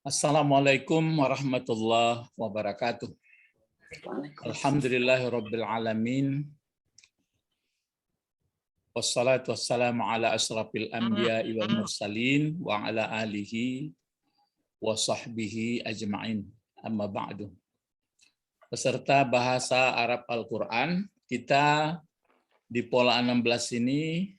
Assalamualaikum warahmatullahi wabarakatuh. Alhamdulillahirabbil alamin. Wassalatu wassalamu ala asrafil anbiya'i wal mursalin wa ala alihi wa sahbihi ajma'in. Amma ba'du. Peserta bahasa Arab Al-Qur'an, kita di pola 16 ini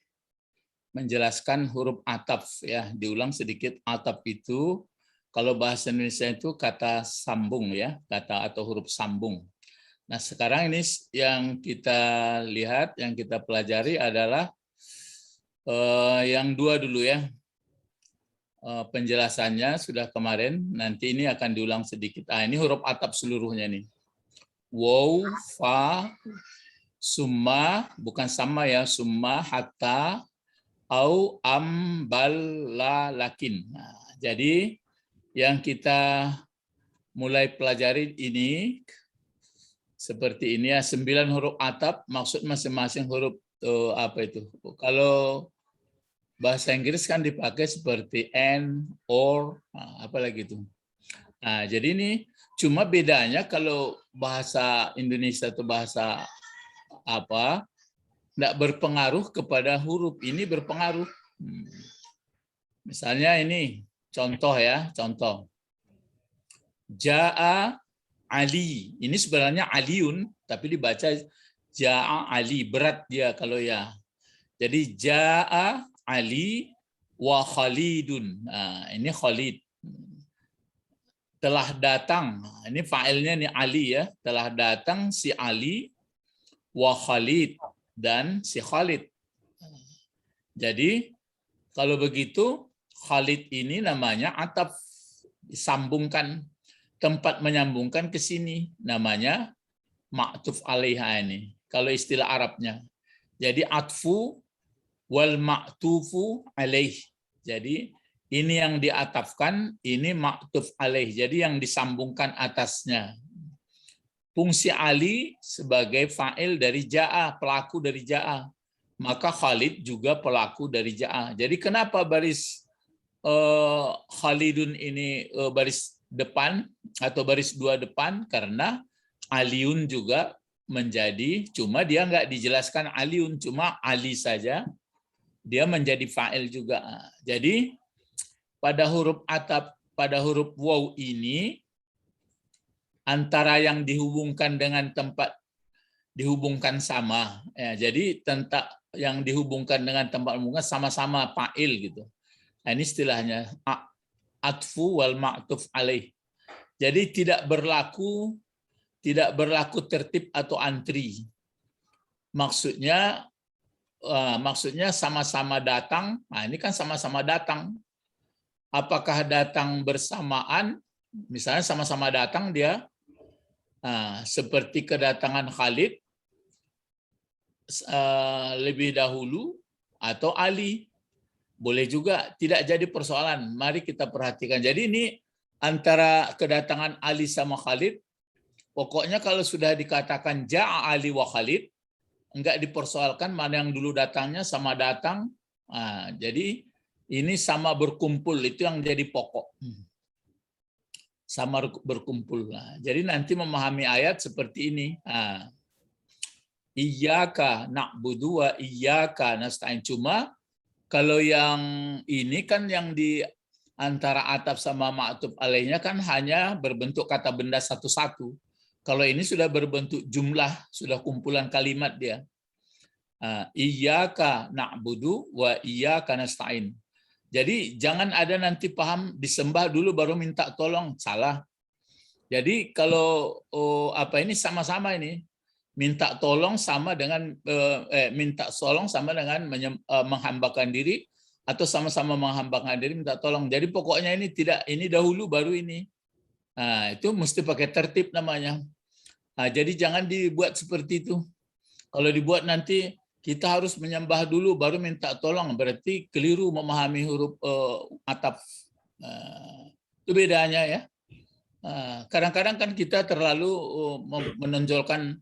menjelaskan huruf ataf ya. Diulang sedikit, ataf itu kalau bahasa Indonesia itu kata sambung ya, kata atau huruf sambung. Nah, sekarang ini yang kita lihat, yang kita pelajari adalah yang dua dulu ya. Penjelasannya sudah kemarin, nanti ini akan diulang sedikit. Ini huruf ataf seluruhnya nih. Waw, fa, summa, bukan sama ya, summa, hatta, au, am, bal, la, lakin. Nah, jadi yang kita mulai pelajari ini seperti ini ya, 9 huruf ataf, maksud masing-masing huruf apa itu. Kalau bahasa Inggris kan dipakai seperti and, or, apa lagi itu. Nah, jadi ini cuma bedanya kalau bahasa Indonesia atau bahasa apa enggak berpengaruh kepada huruf, ini berpengaruh. Misalnya ini contoh ya, contoh. Ja'a Ali. Ini sebenarnya Aliun, tapi dibaca Ja'a Ali. Berat dia kalau ya. Jadi Ja'a Ali wa Khalidun. Nah, ini Khalid. Telah datang. Ini fa'ilnya nih Ali ya. Telah datang si Ali wa Khalid dan si Khalid. Jadi kalau begitu Khalid ini namanya ataf, disambungkan, tempat menyambungkan ke sini namanya ma'tuf alaiha ini kalau istilah Arabnya. Jadi atfu wal ma'tufu alaih. Jadi ini yang diatafkan, ini ma'tuf alaih. Jadi yang disambungkan atasnya. Fungsi Ali sebagai fa'il dari ja'a, pelaku dari ja'a. Maka Khalid juga pelaku dari ja'a. Jadi kenapa baris Khalidun ini baris depan atau baris dua depan? Karena Aliun juga menjadi, cuma dia nggak dijelaskan Aliun, cuma Ali saja, dia menjadi fa'il juga. Jadi pada huruf ataf, pada huruf waw ini, antara yang dihubungkan dengan tempat dihubungkan sama. Ya, jadi yang dihubungkan dengan tempat hubungan sama-sama fa'il gitu. Nah, ini istilahnya atfu wal ma'tuf alaih. Jadi tidak berlaku tertib atau antri. Maksudnya sama-sama datang. Nah, ini kan sama-sama datang. Apakah datang bersamaan? Misalnya sama-sama datang dia, seperti kedatangan Khalid lebih dahulu atau Ali. Boleh juga, tidak jadi persoalan. Mari kita perhatikan. Jadi ini antara kedatangan Ali sama Khalid, pokoknya kalau sudah dikatakan Ja'a Ali wa Khalid, enggak dipersoalkan mana yang dulu datangnya sama datang. Jadi ini sama berkumpul, itu yang jadi pokok. Sama berkumpul. Jadi nanti memahami ayat seperti ini. Iyyaka na'budu wa iyyaka nasta'in. Cuma kalau yang ini kan yang di antara ataf sama ma'tuf alaihnya kan hanya berbentuk kata benda satu-satu. Kalau ini sudah berbentuk jumlah, sudah kumpulan kalimat dia. Iyyaka na'budu wa iyyaka nasta'in. Jadi jangan ada nanti paham disembah dulu baru minta tolong, salah. Jadi kalau ini sama-sama ini. Minta tolong sama dengan menghambakan diri, atau sama-sama menghambakan diri minta tolong. Jadi pokoknya ini tidak, ini dahulu baru ini. Itu mesti pakai tertib namanya. Jadi jangan dibuat seperti itu. Kalau dibuat nanti kita harus menyembah dulu baru minta tolong, berarti keliru memahami huruf ataf. Itu bedanya ya. Kadang-kadang kan kita terlalu menonjolkan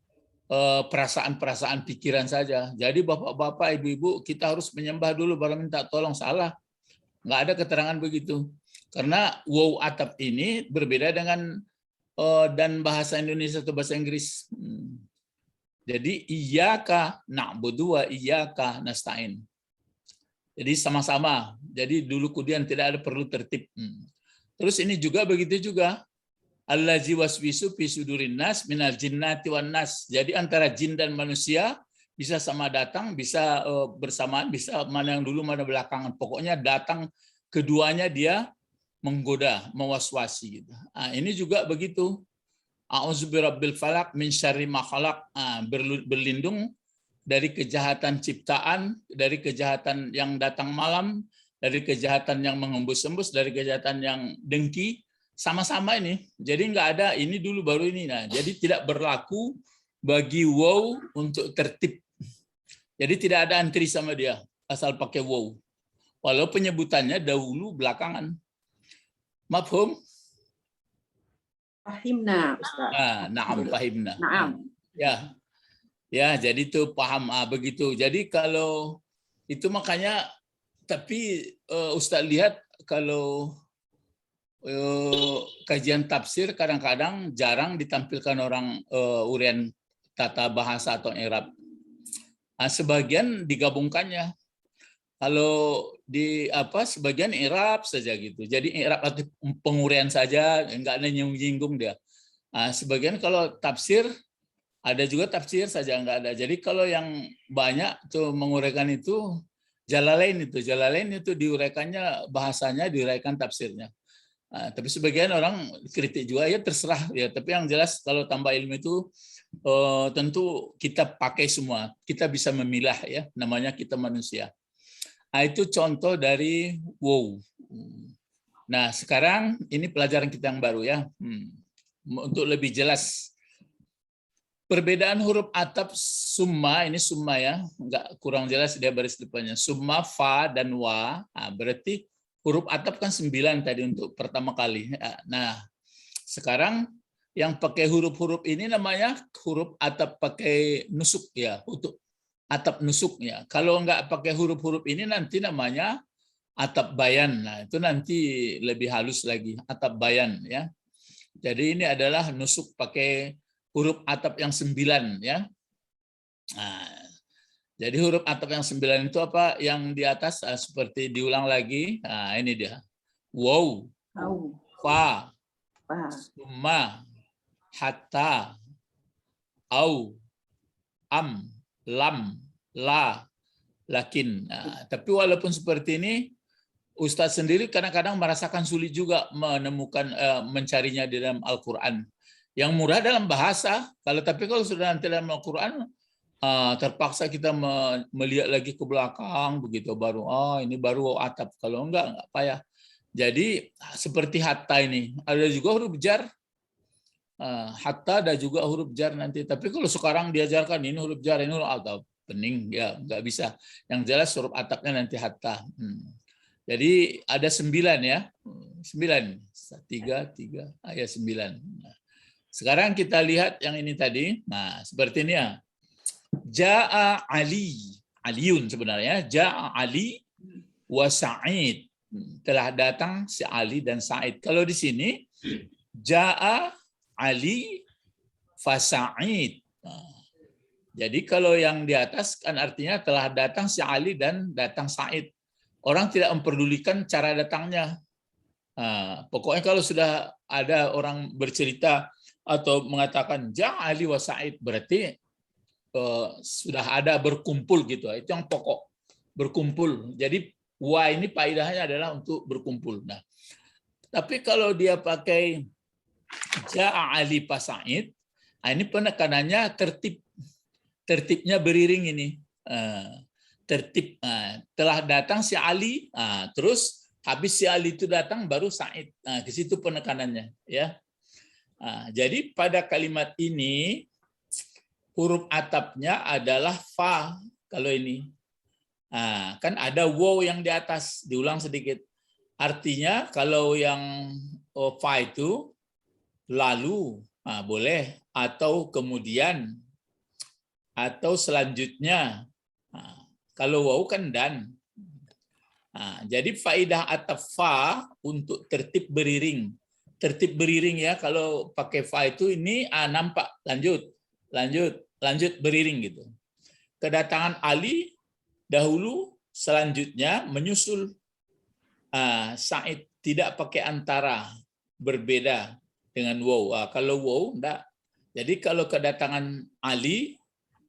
perasaan-perasaan pikiran saja. Jadi bapak-bapak, ibu-ibu, kita harus menyembah dulu baru minta tolong, salah. Nggak ada keterangan begitu. Karena wow atap ini berbeda dengan dan bahasa Indonesia atau bahasa Inggris. Jadi iyyaka na'budu wa iyyaka nasta'in. Jadi sama-sama. Jadi dulu kemudian tidak ada perlu tertib. Terus ini juga begitu juga. Allazi waswisu fi sudurin nas minal jinnati wan nas. Jadi antara jin dan manusia bisa sama datang, bisa bersamaan, bisa mana yang dulu mana belakangan. Pokoknya datang keduanya dia menggoda, mewaswasi gitu. Nah, ini juga begitu. A'udzubirabbil falaq min syarri ma khalaq. Berlindung dari kejahatan ciptaan, dari kejahatan yang datang malam, dari kejahatan yang mengembus-embus, dari kejahatan yang dengki, sama-sama ini. Jadi nggak ada ini dulu baru ini. Nah, jadi tidak berlaku bagi wow untuk tertib. Jadi tidak ada antri sama dia, asal pakai wow. Walau penyebutannya dahulu belakangan. Mafhum? Fahimna, Ustaz. Na'am, fahimna. Naam. Ya. Ya, jadi itu paham begitu. Jadi kalau itu makanya tapi Ustaz lihat kalau kajian tafsir kadang-kadang jarang ditampilkan orang uraian tata bahasa atau i'rab. Sebagian digabungkannya. Kalau di sebagian i'rab saja gitu. Jadi i'rab atau penguraian saja, enggak ada nyinggung dia. Sebagian kalau tafsir ada juga tafsir saja enggak ada. Jadi kalau yang banyak tuh menguraikan itu Jalalain itu diuraikannya bahasanya, diuraikan tafsirnya. Tapi sebagian orang kritik juga ya terserah ya. Tapi yang jelas kalau tambah ilmu itu tentu kita pakai semua. Kita bisa memilah ya. Namanya kita manusia. Itu contoh dari wow. Nah sekarang ini pelajaran kita yang baru ya. Untuk lebih jelas. Perbedaan huruf atap summa, ini summa ya. Enggak kurang jelas dia baris depannya. Summa, fa, dan wa. Berarti huruf atap kan 9 tadi untuk pertama kali. Nah sekarang yang pakai huruf-huruf ini namanya huruf atap pakai nusuk ya. Untuk atap nusuknya. Kalau nggak pakai huruf-huruf ini nanti namanya atap bayan. Nah, itu nanti lebih halus lagi, atap bayan ya. Jadi ini adalah nusuk pakai huruf atap yang 9 ya. Nah, jadi huruf atap yang 9 itu apa? Yang di atas seperti diulang lagi. Nah, ini dia. Wow, fa, summa, hatta, au, am, lam, la, lakin. Nah, tapi walaupun seperti ini, Ustadz sendiri kadang-kadang merasakan sulit juga menemukan mencarinya di dalam Al-Quran. Yang mudah dalam bahasa, tapi kalau sudah nanti dalam Al-Quran, terpaksa kita melihat lagi ke belakang begitu baru. Ini baru atap. Kalau enggak payah. Jadi seperti hatta ini, ada juga huruf jar. Hatta ada juga huruf jar nanti. Tapi kalau sekarang diajarkan ini huruf jar, ini huruf atap, pening ya nggak bisa. Yang jelas huruf atapnya nanti hatta. Jadi ada 9 ya, 9, 3 ayat 9. Nah, sekarang kita lihat yang ini tadi. Nah seperti ini ya. Ja'a Ali, Aliun sebenarnya. Ja'a Ali wa Sa'id. Telah datang si Ali dan Sa'id. Kalau di sini Ja'a Ali Fasa'id. Jadi kalau yang di atas kan artinya telah datang si Ali dan datang Sa'id. Orang tidak memperdulikan cara datangnya. Pokoknya kalau sudah ada orang bercerita atau mengatakan Ja'a Ali wa Sa'id, berarti sudah ada berkumpul gitu. Itu yang pokok, berkumpul. Jadi wa ini faedahnya adalah untuk berkumpul. Nah, tapi kalau dia pakai Ja'a Ali Pasa'id, ini penekanannya tertib. Tertibnya beriring ini. Tertib. Telah datang si Ali, terus habis si Ali itu datang baru Sa'id. Ke situ penekanannya. Ya. Jadi pada kalimat ini huruf atapnya adalah fa. Kalau ini. Kan ada wow yang di atas. Diulang sedikit. Artinya kalau yang fa itu lalu boleh, atau kemudian, atau selanjutnya. Kalau wow kan dan. Jadi faidah ataf fa untuk tertib beriring. Tertib beriring ya, kalau pakai fa itu ini nampak lanjut beriring gitu. Kedatangan Ali dahulu, selanjutnya menyusul Said, tidak pakai antara, berbeda dengan waw. Kalau waw enggak. Jadi kalau kedatangan Ali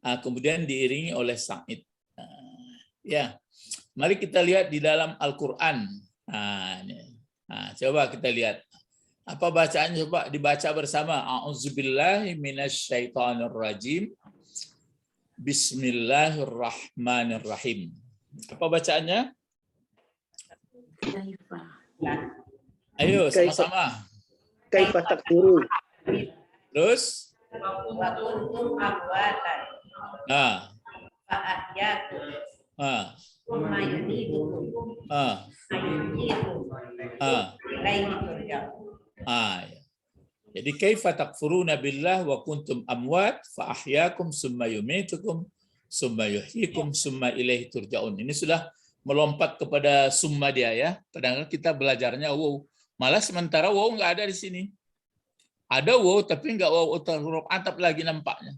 kemudian diiringi oleh Said. Ya, mari kita lihat di dalam Al-Quran. Coba kita lihat. Apa bacaannya? Coba dibaca bersama. A'udzubillahi minasyaitonirrajim. Bismillahirrahmanirrahim. Apa bacaannya? Ayo sama-sama. Kaifa takfurun. Terus? Jadi kaifa takfuruna billah wa kuntum amwat fa ahyaakum summa yumitukum summa yuhyikum summa ilaihi turja'un. Ini sudah melompat kepada summa dia ya. Padahal kita belajarnya wow. Malah sementara wow nggak ada di sini. Ada wow tapi nggak wow huruf atap lagi nampaknya.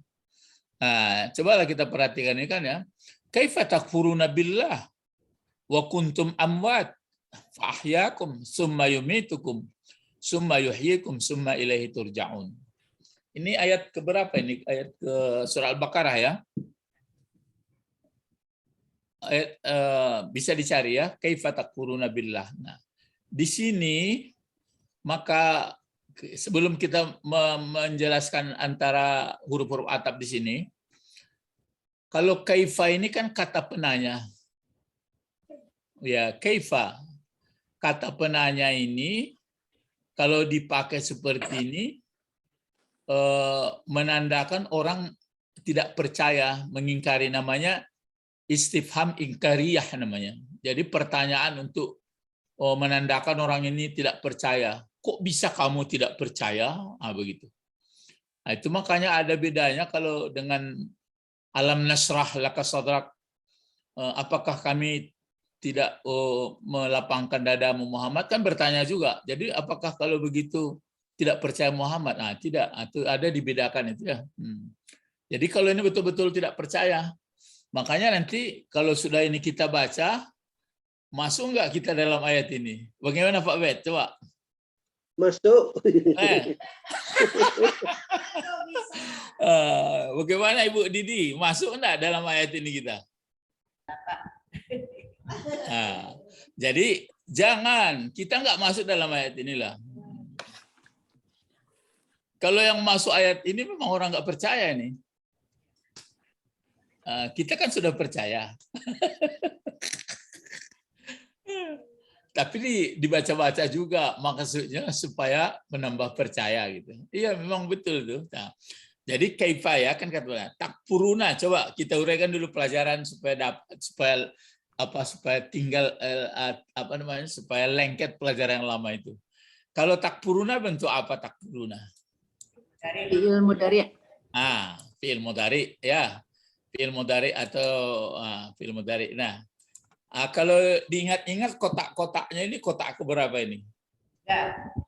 Cobalah kita perhatikan ini kan ya. Kaifa takfuruna billah wa kuntum amwat fa ahyaakum summa yumitukum summa yuhyikum summa ilaihi turja'un. Ini ayat keberapa ini? Ayat ke surah Al-Baqarah ya. Ayat bisa dicari ya, kaifa takfuruna billah. Nah, di sini maka sebelum kita menjelaskan antara huruf-huruf atap di sini, kalau kaifa ini kan kata penanya. Ya, kaifa. Kata penanya ini kalau dipakai seperti ini menandakan orang tidak percaya, mengingkari, namanya istifham ingkariyah namanya. Jadi pertanyaan untuk menandakan orang ini tidak percaya. Kok bisa kamu tidak percaya? Begitu. Itu makanya ada bedanya kalau dengan alam nasrah laka sadrak, apakah kami tidak melapangkan dadamu Muhammad, kan bertanya juga. Jadi apakah kalau begitu tidak percaya Muhammad? Tidak, itu ada dibedakan itu ya. Jadi kalau ini betul-betul tidak percaya, makanya nanti kalau sudah ini kita baca, masuk nggak kita dalam ayat ini? Bagaimana Pak Bet? Coba. Masuk. Bagaimana Ibu Didi? Masuk enggak dalam ayat ini kita? Jadi jangan, kita nggak masuk dalam ayat inilah. Kalau yang masuk ayat ini memang orang nggak percaya nih. Kita kan sudah percaya. Tapi dibaca-baca juga maksudnya supaya menambah percaya gitu. Iya memang betul tuh. Nah, jadi kaifa ya kan katanya takfuruna. Coba kita uraikan dulu pelajaran supaya tinggal supaya lengket pelajaran yang lama itu. Kalau takfuruna bentuk apa takfuruna? Fi'il mudhari'. Fi'il mudhari ya. Fi'il mudhari atau fi'il mudhari. Nah, kalau diingat-ingat kotak-kotaknya ini kotak keberapa ini?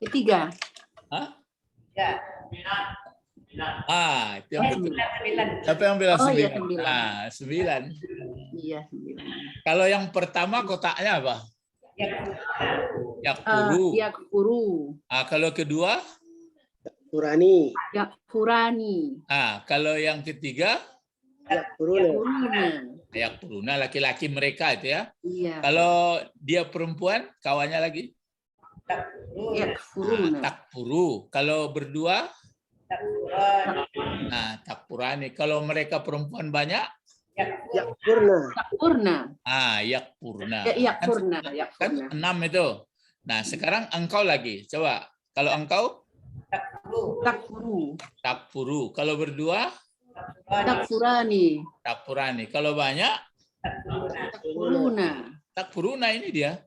Ketiga. Itu yang betul. Siapa yang bilang 9? Iya, 9. Iya, 9. Kalau yang pertama kotaknya apa? Yakfuru. Yakfuru. Kalau kedua? Yakfurani. Yakfurani. Kalau yang ketiga? Yakfuruna. Yakfuruna, laki-laki mereka itu ya. Iya. Kalau dia perempuan, kawannya lagi? Yakfuruna. Takfuru. Kalau berdua? Takfurani. Kalau mereka perempuan banyak? Yakfurna. Yakfurna. Yakfurna. Yakfurna. Kan 6 itu. Nah, sekarang engkau lagi. Coba. Kalau engkau? Takfuru. Takfuru. Kalau berdua? Takfurani. Takfurani. Kalau banyak? Takfuruna. Takfuruna ini dia.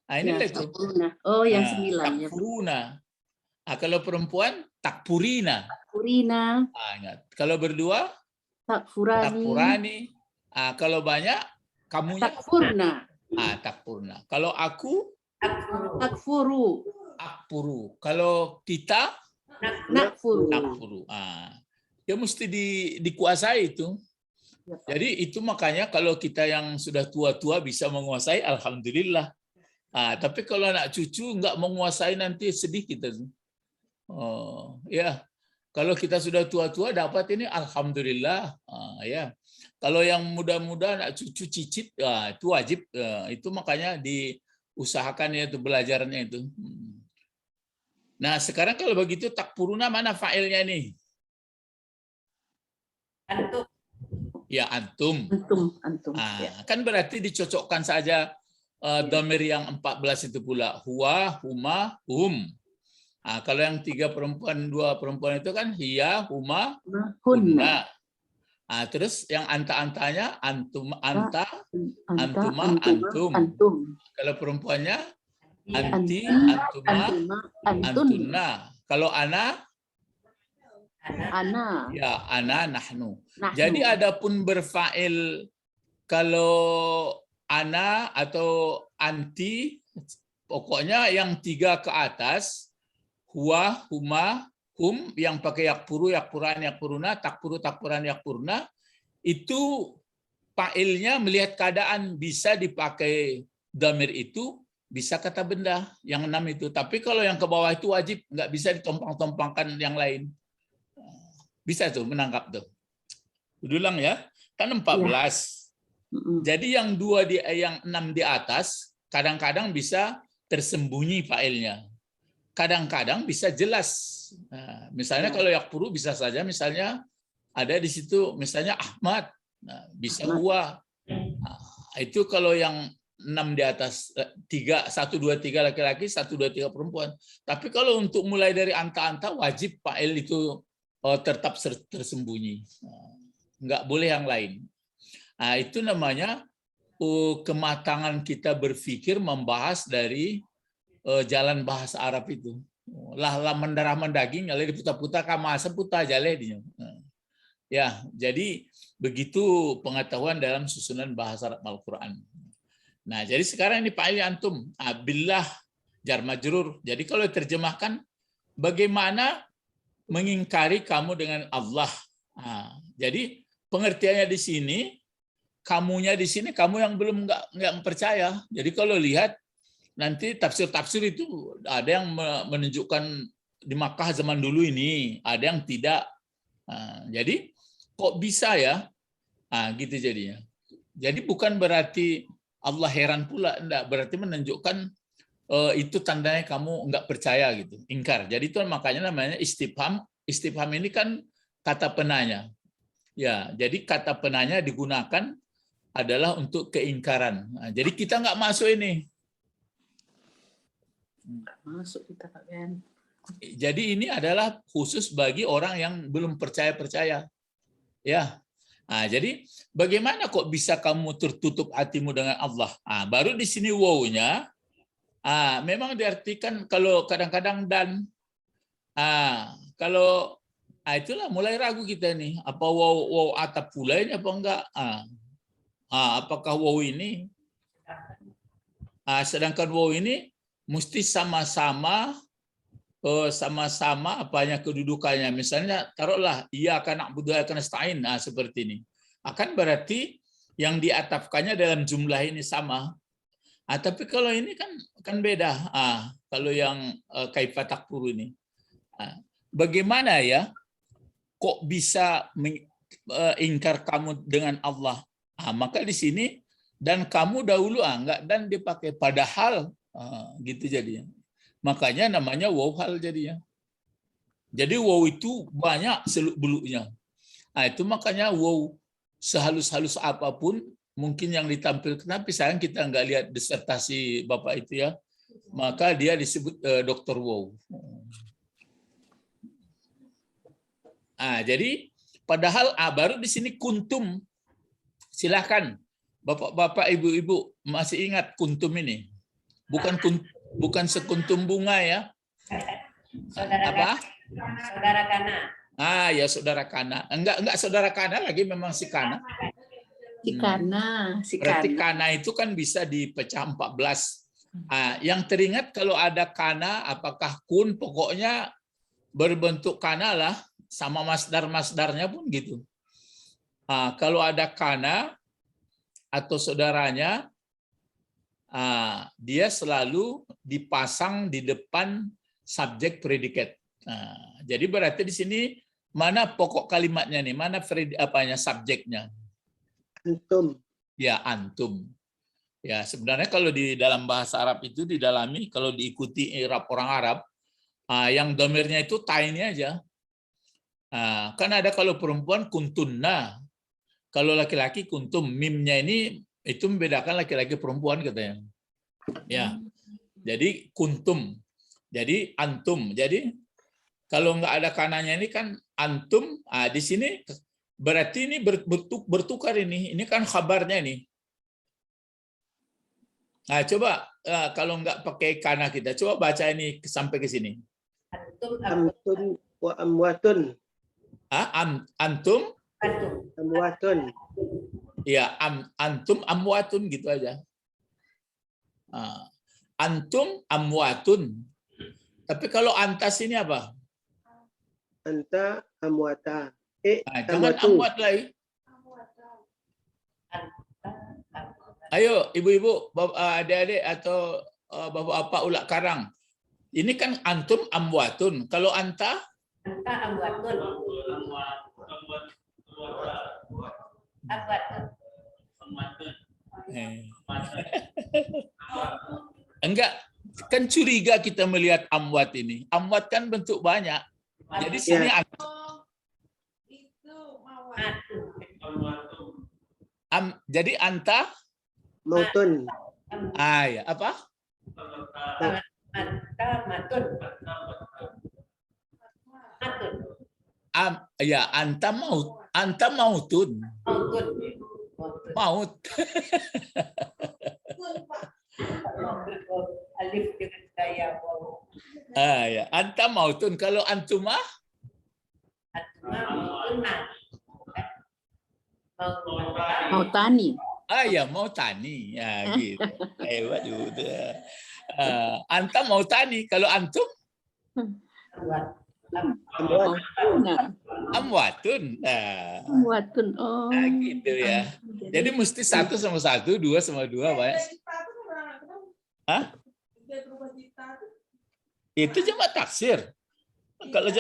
Ini itu. Takfuruna. Oh, yang 9. Takfuruna. Kalau perempuan? Takfurina. Takfurina. Ingat. Kalau berdua? Takfurani. Takfurani. Kalau banyak? Kamunya? Takfurna. takfurna. Kalau aku, Takfuru. akfuru. Kalau kita, Nakfuru. nakfuru. Ya mesti dikuasai itu. Ya, Pak. Jadi itu makanya kalau kita yang sudah tua-tua bisa menguasai, alhamdulillah. Tapi kalau anak cucu nggak menguasai nanti sedih kita. Oh, ya. Kalau kita sudah tua-tua dapat ini, alhamdulillah. Ya. Kalau yang muda-muda, anak cucu cicit, itu wajib. Itu makanya diusahakan ya itu belajarnya itu. Nah sekarang kalau begitu takfuruna mana failnya nih? Antum. Ya antum. Antum. Ya. Kan berarti dicocokkan saja dhamir yang 14 itu pula. Huwa, huma, hum. Kalau yang 3 perempuan, 2 perempuan itu kan hiya, huma, hunna. Terus yang anta-antanya antum, anta, antuma, antum. Kalau perempuannya anti, antuma, antunna. Kalau ana, ya ana, nahnu. Jadi adapun berfail kalau ana atau anti, pokoknya yang 3 ke atas, huwa, huma, hum, yang pakai yakfuru, yakfuran, yakfuruna, takfuru, takfuran, yakfuruna, itu failnya melihat keadaan bisa dipakai dhamir itu, bisa kata benda yang 6 itu. Tapi kalau yang ke bawah itu wajib, nggak bisa ditompang-tompangkan yang lain. Bisa tuh menangkap tuh. Ulang ya, kan 14. Jadi yang 6 di atas kadang-kadang bisa tersembunyi failnya. Kadang-kadang bisa jelas. Misalnya kalau yakfuru bisa saja misalnya ada di situ misalnya Ahmad, bisa huwa. Itu kalau yang 6 di atas, 1, 2, 3 laki-laki, 1, 2, 3 perempuan. Tapi kalau untuk mulai dari anta-anta wajib fa'il itu tetap tersembunyi. Nggak boleh yang lain. Itu namanya kematangan kita berpikir membahas dari jalan bahasa Arab itu. Lah mendarah mendaging, lalu diputar-putar kama seputar jaleh. Ya, jadi begitu pengetahuan dalam susunan bahasa Arab Al-Quran. Nah, jadi sekarang ini Pak antum, billah jar majrur. Jadi kalau terjemahkan, bagaimana mengingkari kamu dengan Allah. Jadi pengertiannya di sini, kamunya di sini, kamu yang belum nggak percaya. Jadi kalau lihat nanti tafsir-tafsir itu ada yang menunjukkan di Makkah zaman dulu ini, ada yang tidak. Jadi kok bisa ya? Gitu jadinya. Jadi bukan berarti Allah heran pula, enggak, berarti menunjukkan itu tandanya kamu enggak percaya gitu, ingkar. Jadi itu makanya namanya istifham. Istifham ini kan kata penanya. Ya, jadi kata penanya digunakan adalah untuk keingkaran. Jadi kita enggak masuk ini. Enggak masuk kita, Pak Ben. Jadi ini adalah khusus bagi orang yang belum percaya-percaya. Ya. Jadi bagaimana kok bisa kamu tertutup hatimu dengan Allah? Baru di sini wow-nya memang diartikan kalau kadang-kadang dan kalau itulah mulai ragu kita nih, apa wow atap pula ini apa enggak? Apakah wow ini sedangkan wow ini mesti sama-sama apanya kedudukannya. Misalnya taruhlah iya akan na'budu wa nasta'in, seperti ini. Akan berarti yang diatafkannya dalam jumlah ini sama. Tapi kalau ini kan beda. Kalau yang kaifa takfuru ini. Bagaimana ya kok bisa ingkar kamu dengan Allah? Maka di sini dan kamu dahulu enggak dan dipakai padahal gitu jadinya. Makanya namanya wow hal jadinya. Jadi wow itu banyak seluk-beluknya. Itu makanya wow sehalus-halus apapun mungkin yang ditampilkan, tapi sayang kita nggak lihat disertasi Bapak itu ya. Maka dia disebut Dr. Wow. Jadi padahal baru di sini kuntum. Silakan Bapak-bapak, Ibu-ibu masih ingat kuntum ini? Bukan sekuntum bunga ya. Apa? Saudara Kana. Ya saudara Kana. Enggak saudara Kana lagi, memang si Kana. Si kana, si Berarti kana. kana itu kan bisa dipecah 14. Yang teringat kalau ada kana, apakah kun, pokoknya berbentuk kana lah, sama masdar-masdarnya pun gitu. Kalau ada kana atau saudaranya, dia selalu dipasang di depan subjek predikat. Jadi berarti di sini mana pokok kalimatnya nih? Mana subjeknya? Antum. Ya, antum. Ya, sebenarnya kalau di dalam bahasa Arab itu didalami, kalau diikuti i'rab orang Arab, yang domirnya itu ta ini aja. Kan ada kalau perempuan kuntunna, kalau laki-laki kuntum. Mimnya ini itu membedakan laki-laki perempuan katanya. Ya, jadi kuntum, jadi antum. Jadi kalau nggak ada kanannya ini kan antum. Di sini berarti ini bertukar ini. Ini kan kabarnya nih. Nah, coba kalau nggak pakai kana kita, coba baca ini sampai ke sini. Antum wa amwatun. Antum? Amwatun. Ya, antum amwatun gitu aja. Antum amwatun. Tapi kalau antas ini apa? Anta amwata. Jangan amwat lagi. Ayo, ibu-ibu, adik-adik atau bapak-bapak ulak karang. Ini kan antum amwatun. Kalau anta? Anta amwatun. Enggak, kan curiga kita melihat amwat ini. Amwat kan bentuk banyak. Jadi sini jadi anta mautun. Ya, apa? Anta matun. Ya, anta maut. Anta mautun. Maut. Alif dengan saya waw. Ya, anta mautun. Kalau antumah? Mautani. Ya, mautani. Ya, gitu. Hebat juga. Anta mautani. Kalau antum? Amwatun. Amwatun. Oh. Gitu ya. Jadi mesti 1 sama 1, 2 sama 2, banyak. Hah? Itu cuma taksir. Kalau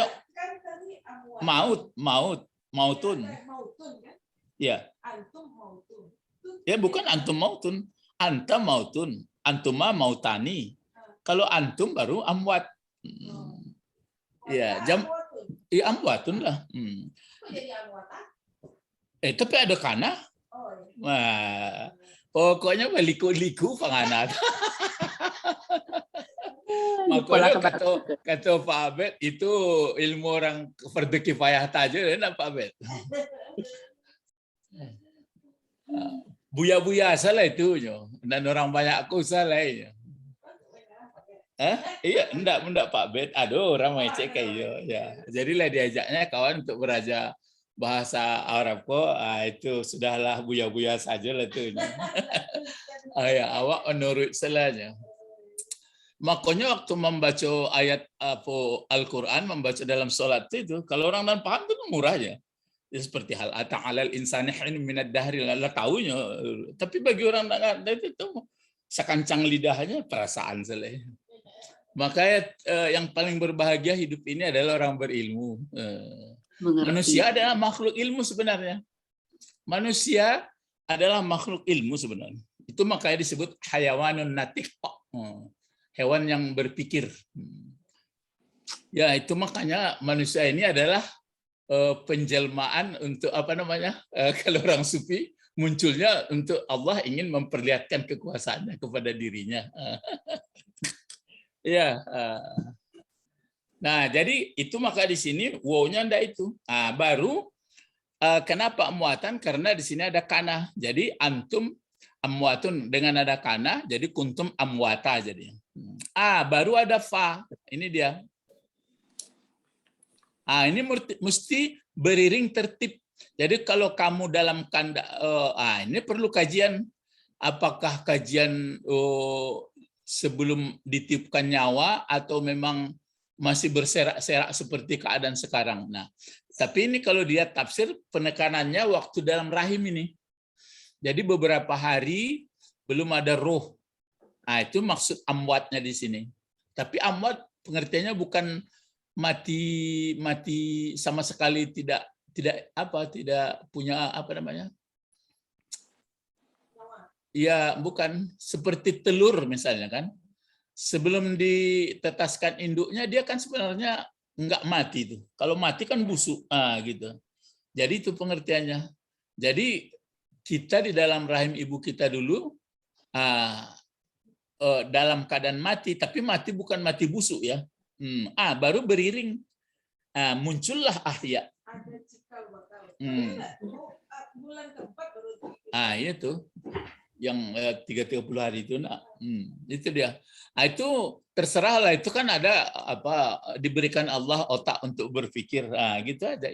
mautun. Ya. Ya, bukan antum mautun. Anta mautun. Antuma mautani. Kalau antum baru amwat. Ya, amwatun lah. Tapi ada kana. Wah, pokoknya liku-liku panganat. Makanya kata Pak Abed itu ilmu orang fardu kifayah saja, Pak Abed. Buya-buya salah itu, dan orang banyak aku salah. Iya, enggak Pak Bet. Aduh, orang mengecek kayak gitu. Ya, jadilah diajaknya kawan untuk belajar bahasa Arab kok. Itu sudahlah buya-buya saja lah itu. Ya, awak menurut selanya. Makanya waktu membaca ayat Al-Quran, membaca dalam sholat itu, kalau orang dan paham itu murah aja. Ya, seperti hal ata'alal insani hin minad dahri, lah tahunya. Tapi bagi orang itu sekancang lidahnya perasaan selesai. Makanya yang paling berbahagia hidup ini adalah orang berilmu. Manusia adalah makhluk ilmu sebenarnya. Manusia adalah makhluk ilmu sebenarnya. Itu makanya disebut hayawanun natiq. Hewan yang berpikir. Ya, itu makanya manusia ini adalah penjelmaan untuk apa namanya? Kalau orang sufi munculnya untuk Allah ingin memperlihatkan kekuasaannya kepada dirinya. Ya, nah jadi itu maka di sini wow-nya ndak itu. Baru kenapa amwatan? Karena di sini ada kana. Jadi antum amwatun dengan ada kana, jadi kuntum amwata jadi. Baru ada fa. Ini dia. Ini mesti beriring tertib. Jadi kalau kamu dalam ini perlu kajian. Apakah kajian sebelum ditiupkan nyawa atau memang masih berserak-serak seperti keadaan sekarang. Nah, tapi ini kalau dia tafsir penekanannya waktu dalam rahim ini. Jadi beberapa hari belum ada roh. Nah, itu maksud amwatnya di sini. Tapi amwat pengertiannya bukan mati sama sekali tidak punya ya, bukan seperti telur misalnya kan. Sebelum ditetaskan induknya dia kan sebenarnya enggak mati itu. Kalau mati kan busuk, gitu. Jadi itu pengertiannya. Jadi kita di dalam rahim ibu kita dulu dalam keadaan mati, tapi mati bukan mati busuk ya. Baru beriring, muncullah ahya. Itu yang 30 hari itu, itu dia. Itu terserahlah, itu kan ada diberikan Allah otak untuk berpikir, gitu aja.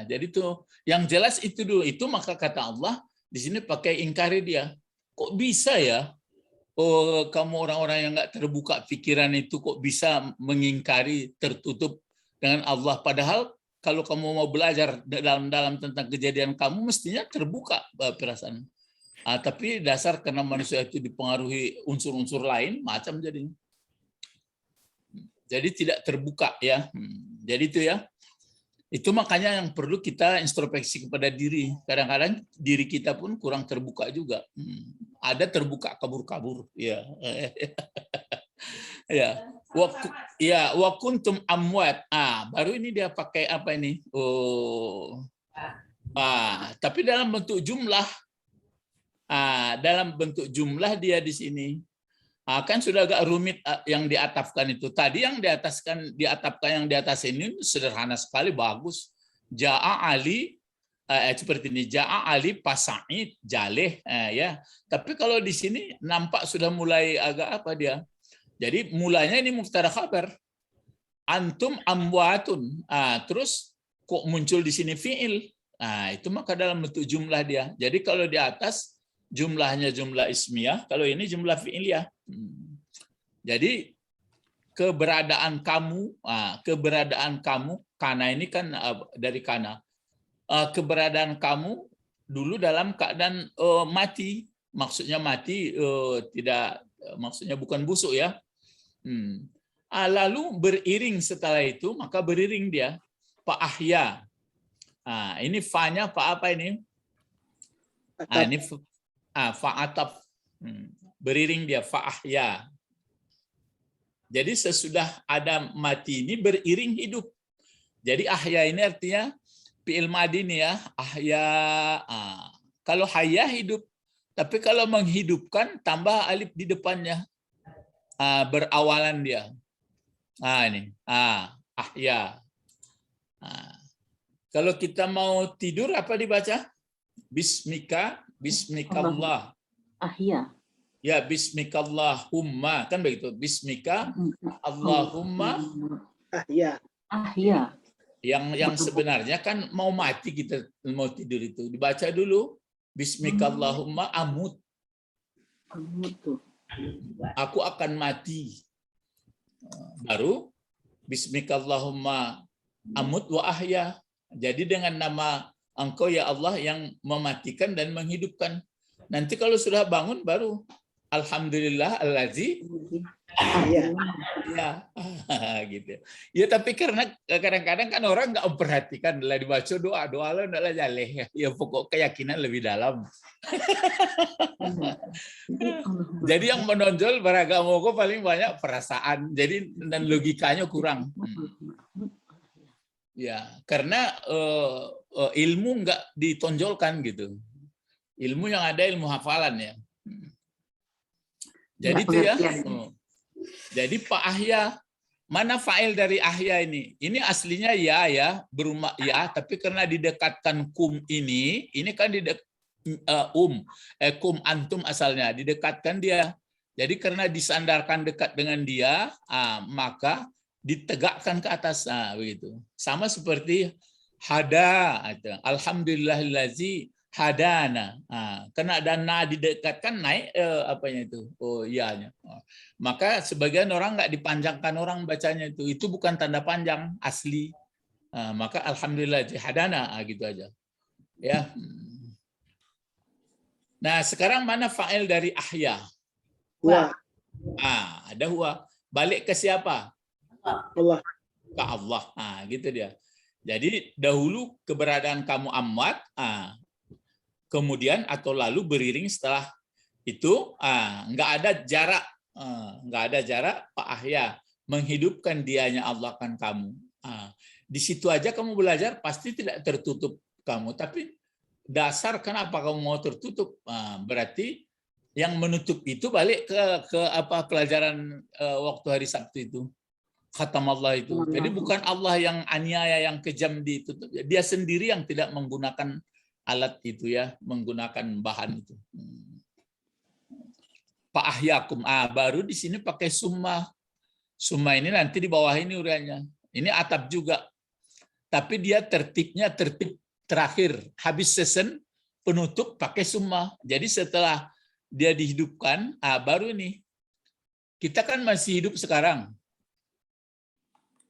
Jadi itu yang jelas itu dulu. Itu maka kata Allah di sini pakai ingkari dia. Kok bisa ya? Kamu orang-orang yang nggak terbuka pikiran itu kok bisa mengingkari, tertutup dengan Allah. Padahal kalau kamu mau belajar dalam tentang kejadian kamu mestinya terbuka perasaan. Tapi dasar karena manusia itu dipengaruhi unsur-unsur lain macam jadinya. Jadi tidak terbuka ya. Jadi itu ya. Itu makanya yang perlu kita introspeksi kepada diri. Kadang-kadang diri kita pun kurang terbuka juga. Ada terbuka kabur-kabur ya. Ya. Wa kuntum amwat. Baru ini dia pakai apa ini? Tapi dalam bentuk jumlah. Dalam bentuk jumlah dia di sini. Kan sudah agak rumit yang diatafkan itu. Tadi yang diatafkan yang di atas ini sederhana sekali, bagus. Ja'a Ali seperti ini. Ja'a Ali pasa'id jaleh ya. Tapi kalau di sini nampak sudah mulai agak apa dia. Jadi mulanya ini mubtada khabar. Antum amwatun. Terus kok muncul di sini fi'il. Itu maka dalam bentuk jumlah dia. Jadi kalau di atas jumlahnya jumlah ismiyah, kalau ini jumlah fi'iliyah. Jadi keberadaan kamu, kana ini kan dari kana. Keberadaan kamu dulu dalam keadaan mati, maksudnya mati maksudnya bukan busuk ya. Lalu beriring setelah itu, maka beriring dia. Pak Ahya. Ini fa-nya apa ini? Ini fa'ataf. Beriring dia, fa'ahya. Jadi sesudah ada mati ini beriring hidup. Jadi ahya ini artinya fi'il madhi nih ya, ahya. Kalau hayya hidup, tapi kalau menghidupkan tambah alif di depannya. Berawalan dia. Ini. Ahya. Kalau kita mau tidur apa dibaca? Bismikallah. Ahya. Ya, bismikallahumma. Kan begitu. Bismika Allahumma. Ahya. Ahya. Yang sebenarnya kan mau mati kita mau tidur itu. Dibaca dulu. Bismikallahumma amut. Amut tuh. Aku akan mati. Baru bismikallahumma amut wa ahya. Jadi dengan nama Engkau ya Allah yang mematikan dan menghidupkan. Nanti kalau sudah bangun baru alhamdulillah allazi Ahya. ya gitu. Ya tapi karena kadang-kadang kan orang nggak memperhatikan lah dibaca doa lo enggak jaleh. Ya pokok keyakinan lebih dalam. Jadi yang menonjol beragama kok paling banyak perasaan. Jadi dan logikanya kurang. Ya, karena ilmu nggak ditonjolkan gitu. Ilmu yang ada ilmu hafalan ya. Jadi itu ya. Jadi Pak Ahya, mana fa'il dari Ahya ini? Ini aslinya ya berumah ya, tapi karena didekatkan kum ini kan kum antum asalnya didekatkan dia. Jadi karena disandarkan dekat dengan dia, maka ditegakkan ke atas, begitu. Sama seperti Hada, alhamdulillahillazi hadana. Kena dana didekatkan naik apanya itu? Oh iyanya. Maka sebagian orang nggak dipanjangkan orang bacanya itu. Itu bukan tanda panjang asli. Maka alhamdulillah hadana gitu aja. Ya. Nah, sekarang mana fa'il dari ahya? Huwa. Ada huwa. Balik ke siapa? Allah. Ke Allah. Gitu dia. Jadi dahulu keberadaan kamu amwat, kemudian atau lalu beriring setelah itu, nggak ada jarak, Pak Ahya menghidupkan dianya Allah kan kamu. Di situ aja kamu belajar pasti tidak tertutup kamu, tapi dasar kenapa kamu mau tertutup? Berarti yang menutup itu balik ke apa pelajaran waktu hari Sabtu itu. Khatam Allah itu. Jadi bukan Allah yang aniaya, yang kejam ditutup. Dia sendiri yang tidak menggunakan alat itu ya, menggunakan bahan itu. Pak ahyakum. Baru di sini pakai summa. Summa ini nanti di bawah ini uraiannya. Ini atap juga. Tapi dia tertibnya tertib terakhir. Habis season penutup pakai summa. Jadi setelah dia dihidupkan, baru ini. Kita kan masih hidup sekarang.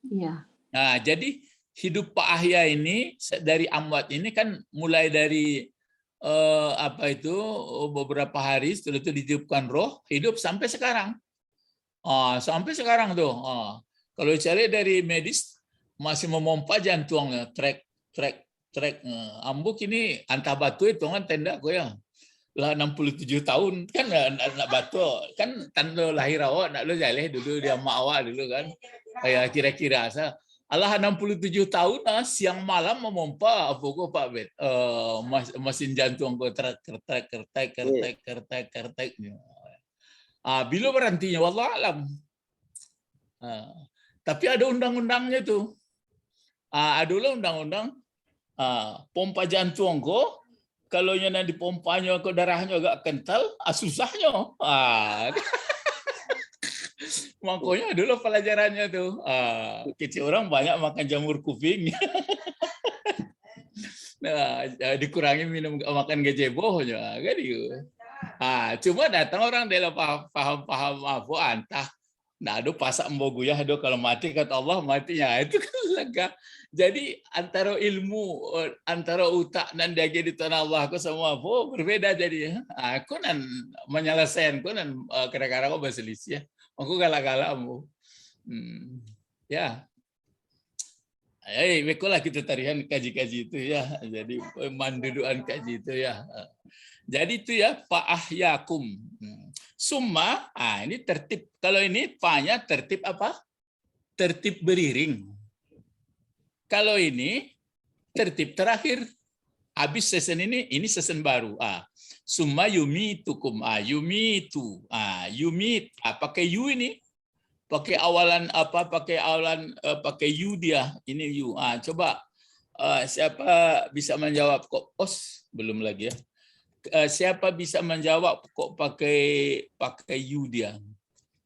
Iya. Nah, jadi hidup Pak Ahya ini dari amwat ini kan mulai dari beberapa hari setelah itu ditiupkan roh, hidup sampai sekarang. Sampai sekarang tuh. Kalau cari dari medis masih memompa jantungnya, trek. Ambuk ini antah batu itu kan tenda goyang. Lah 67 tahun kan anak batu kan tanda lahir awak nak lo jaleh dulu dia mak awak dulu kan. Kayak kira-kira asa Allah 67 tahun siang malam memompa apa kok Pak Bet mesin jantung kok kertek. Bila berhentinya wallah alam. Tapi ada undang-undangnya tuh. Adalah undang-undang pompa jantung kok kalau yang dipompanya ke darahnya agak kental, susahnya. Makanya dulu pelajarannya tuh. Kecil orang banyak makan jamur kuping. Nah, dikurangi makan gejebohnya. Kan itu. Cuma datang orang dalam paham apa antah. Nah, aduh pasak mbogu ya, aduh kalau mati kata Allah matinya itu kan lega. Jadi antara ilmu, antara utak dan daging di tanah Allah aku semua berbeda jadi. Aku nan menyelesaikan, aku nan kira-kira aku berselisih. Aku galak-galak mu. Ya. Bekolah kita tarihan kaji-kaji itu ya. Jadi manduduan kaji itu ya. Jadi itu ya Pak Ahyakum. Summa, ini tertib. Kalau ini pa-nya tertib apa? Tertib beriring. Kalau ini tertib terakhir. Habis season ini season baru. Summa yumitukum. Yumitu. Yumit. Pakai yu ini. Pakai awalan apa? Pakai yu dia. Ini yu. Coba siapa bisa menjawab kok? Belum lagi ya. Siapa bisa menjawab kok pakai yu dia?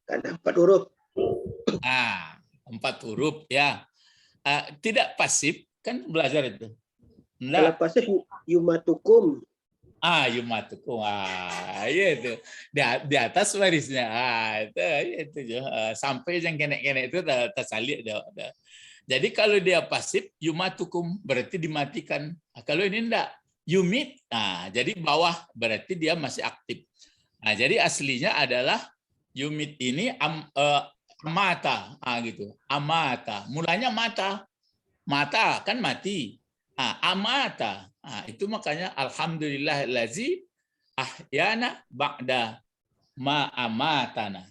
Karena 4 huruf. 4 huruf ya. Tidak pasif kan belajar itu. Kalau pasif yumatukum. Yumatukum. Ya itu. Di atas barisnya. Itu sampai yang kenek-kenek itu tersalik. Jadi kalau dia pasif yumatukum berarti dimatikan. Kalau ini enggak. Yumit, jadi bawah berarti dia masih aktif. Jadi aslinya adalah yumit ini mata, gitu. Amata, mulanya mata kan mati. Amata, itu makanya alhamdulillahillazi ahyana ba'da ma amatana.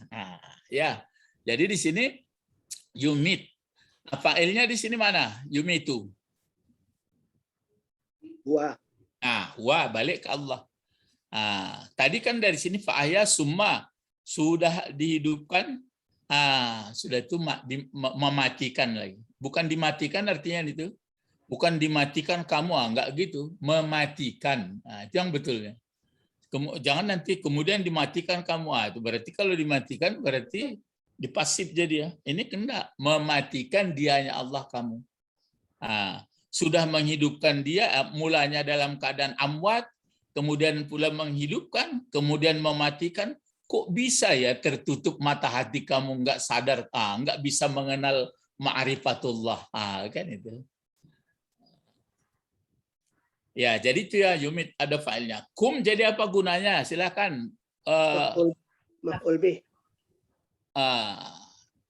Ya, jadi di sini yumit. Fa'ilnya di sini mana? Yumitu. Wa balik ke Allah. Tadi kan dari sini fa'ahya summa sudah dihidupkan, sudah itu mematikan lagi. Bukan dimatikan artinya itu. Bukan dimatikan kamu, enggak gitu. Mematikan. Itu yang betulnya. Jangan nanti kemudian dimatikan kamu. Itu berarti kalau dimatikan berarti dipasif jadi ya. Ini kena mematikan dianya Allah kamu. sudah menghidupkan dia, mulanya dalam keadaan amwat, kemudian pula menghidupkan, kemudian mematikan. Kok bisa ya tertutup mata hati kamu, nggak sadar, nggak bisa mengenal ma'rifatullah, kan itu. Ya, jadi itu ya Yumit, ada filenya. Kum jadi apa gunanya? Silakan. Maf'ul bih.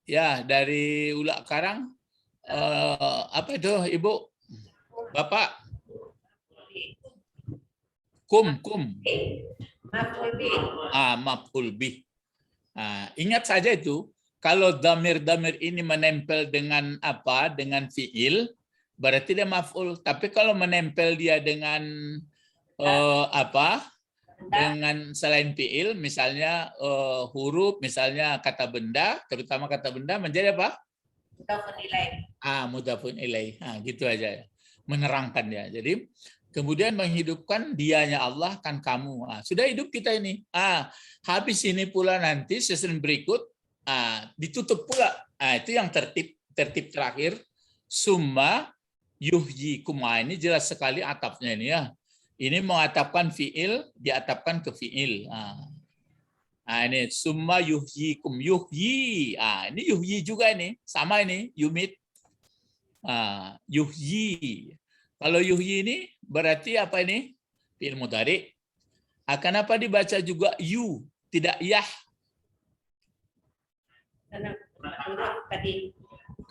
Ya, dari Ulak Karang. Apa itu, Ibu? Bapak? Kum. Maf'ul bih. Maf'ul bih. Ingat saja itu, kalau damir-damir ini menempel dengan apa? Dengan fiil, berarti dia maf'ul. Tapi kalau menempel dia dengan dengan selain fiil, misalnya huruf, misalnya kata benda, terutama kata benda menjadi apa? Mudhafun ilaih. Mudhafun ilaih. Gitu aja. Menerangkan ya. Jadi kemudian menghidupkan dianya Allah kan kamu. Sudah hidup kita ini. Habis ini pula nanti season berikut ditutup pula. Itu yang tertib terakhir. Summa yuhyikum. Ini jelas sekali atapnya ini ya. Ini mengatapkan fiil, diatapkan ke fiil. Ini summa yuhyikum. Yuhyi. Ini yuhyi juga ini. Sama ini. Yumit. Yuhyi. Kalau yuhyi ini berarti apa ini? Fi'il mudhari. Kenapa dibaca juga yu, tidak yah?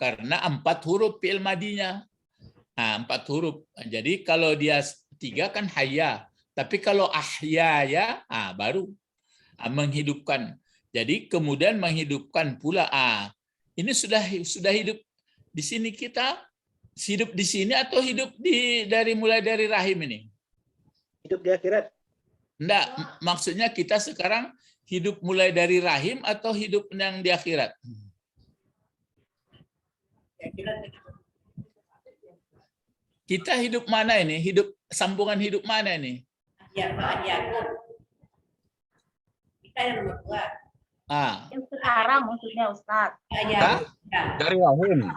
Karena 4 huruf fi'il madinya. 4 huruf. Jadi kalau dia 3 kan hayya. Tapi kalau ahya ya, baru menghidupkan. Jadi kemudian menghidupkan pula. Ini sudah hidup di sini kita. Hidup di sini atau hidup mulai dari rahim ini? Hidup di akhirat. Enggak, maksudnya kita sekarang hidup mulai dari rahim atau hidup yang di akhirat? Kita hidup mana ini? Sambungan hidup mana ini? Kita yang nomor 2. Yang sekarang maksudnya Ustaz. Dari rahim.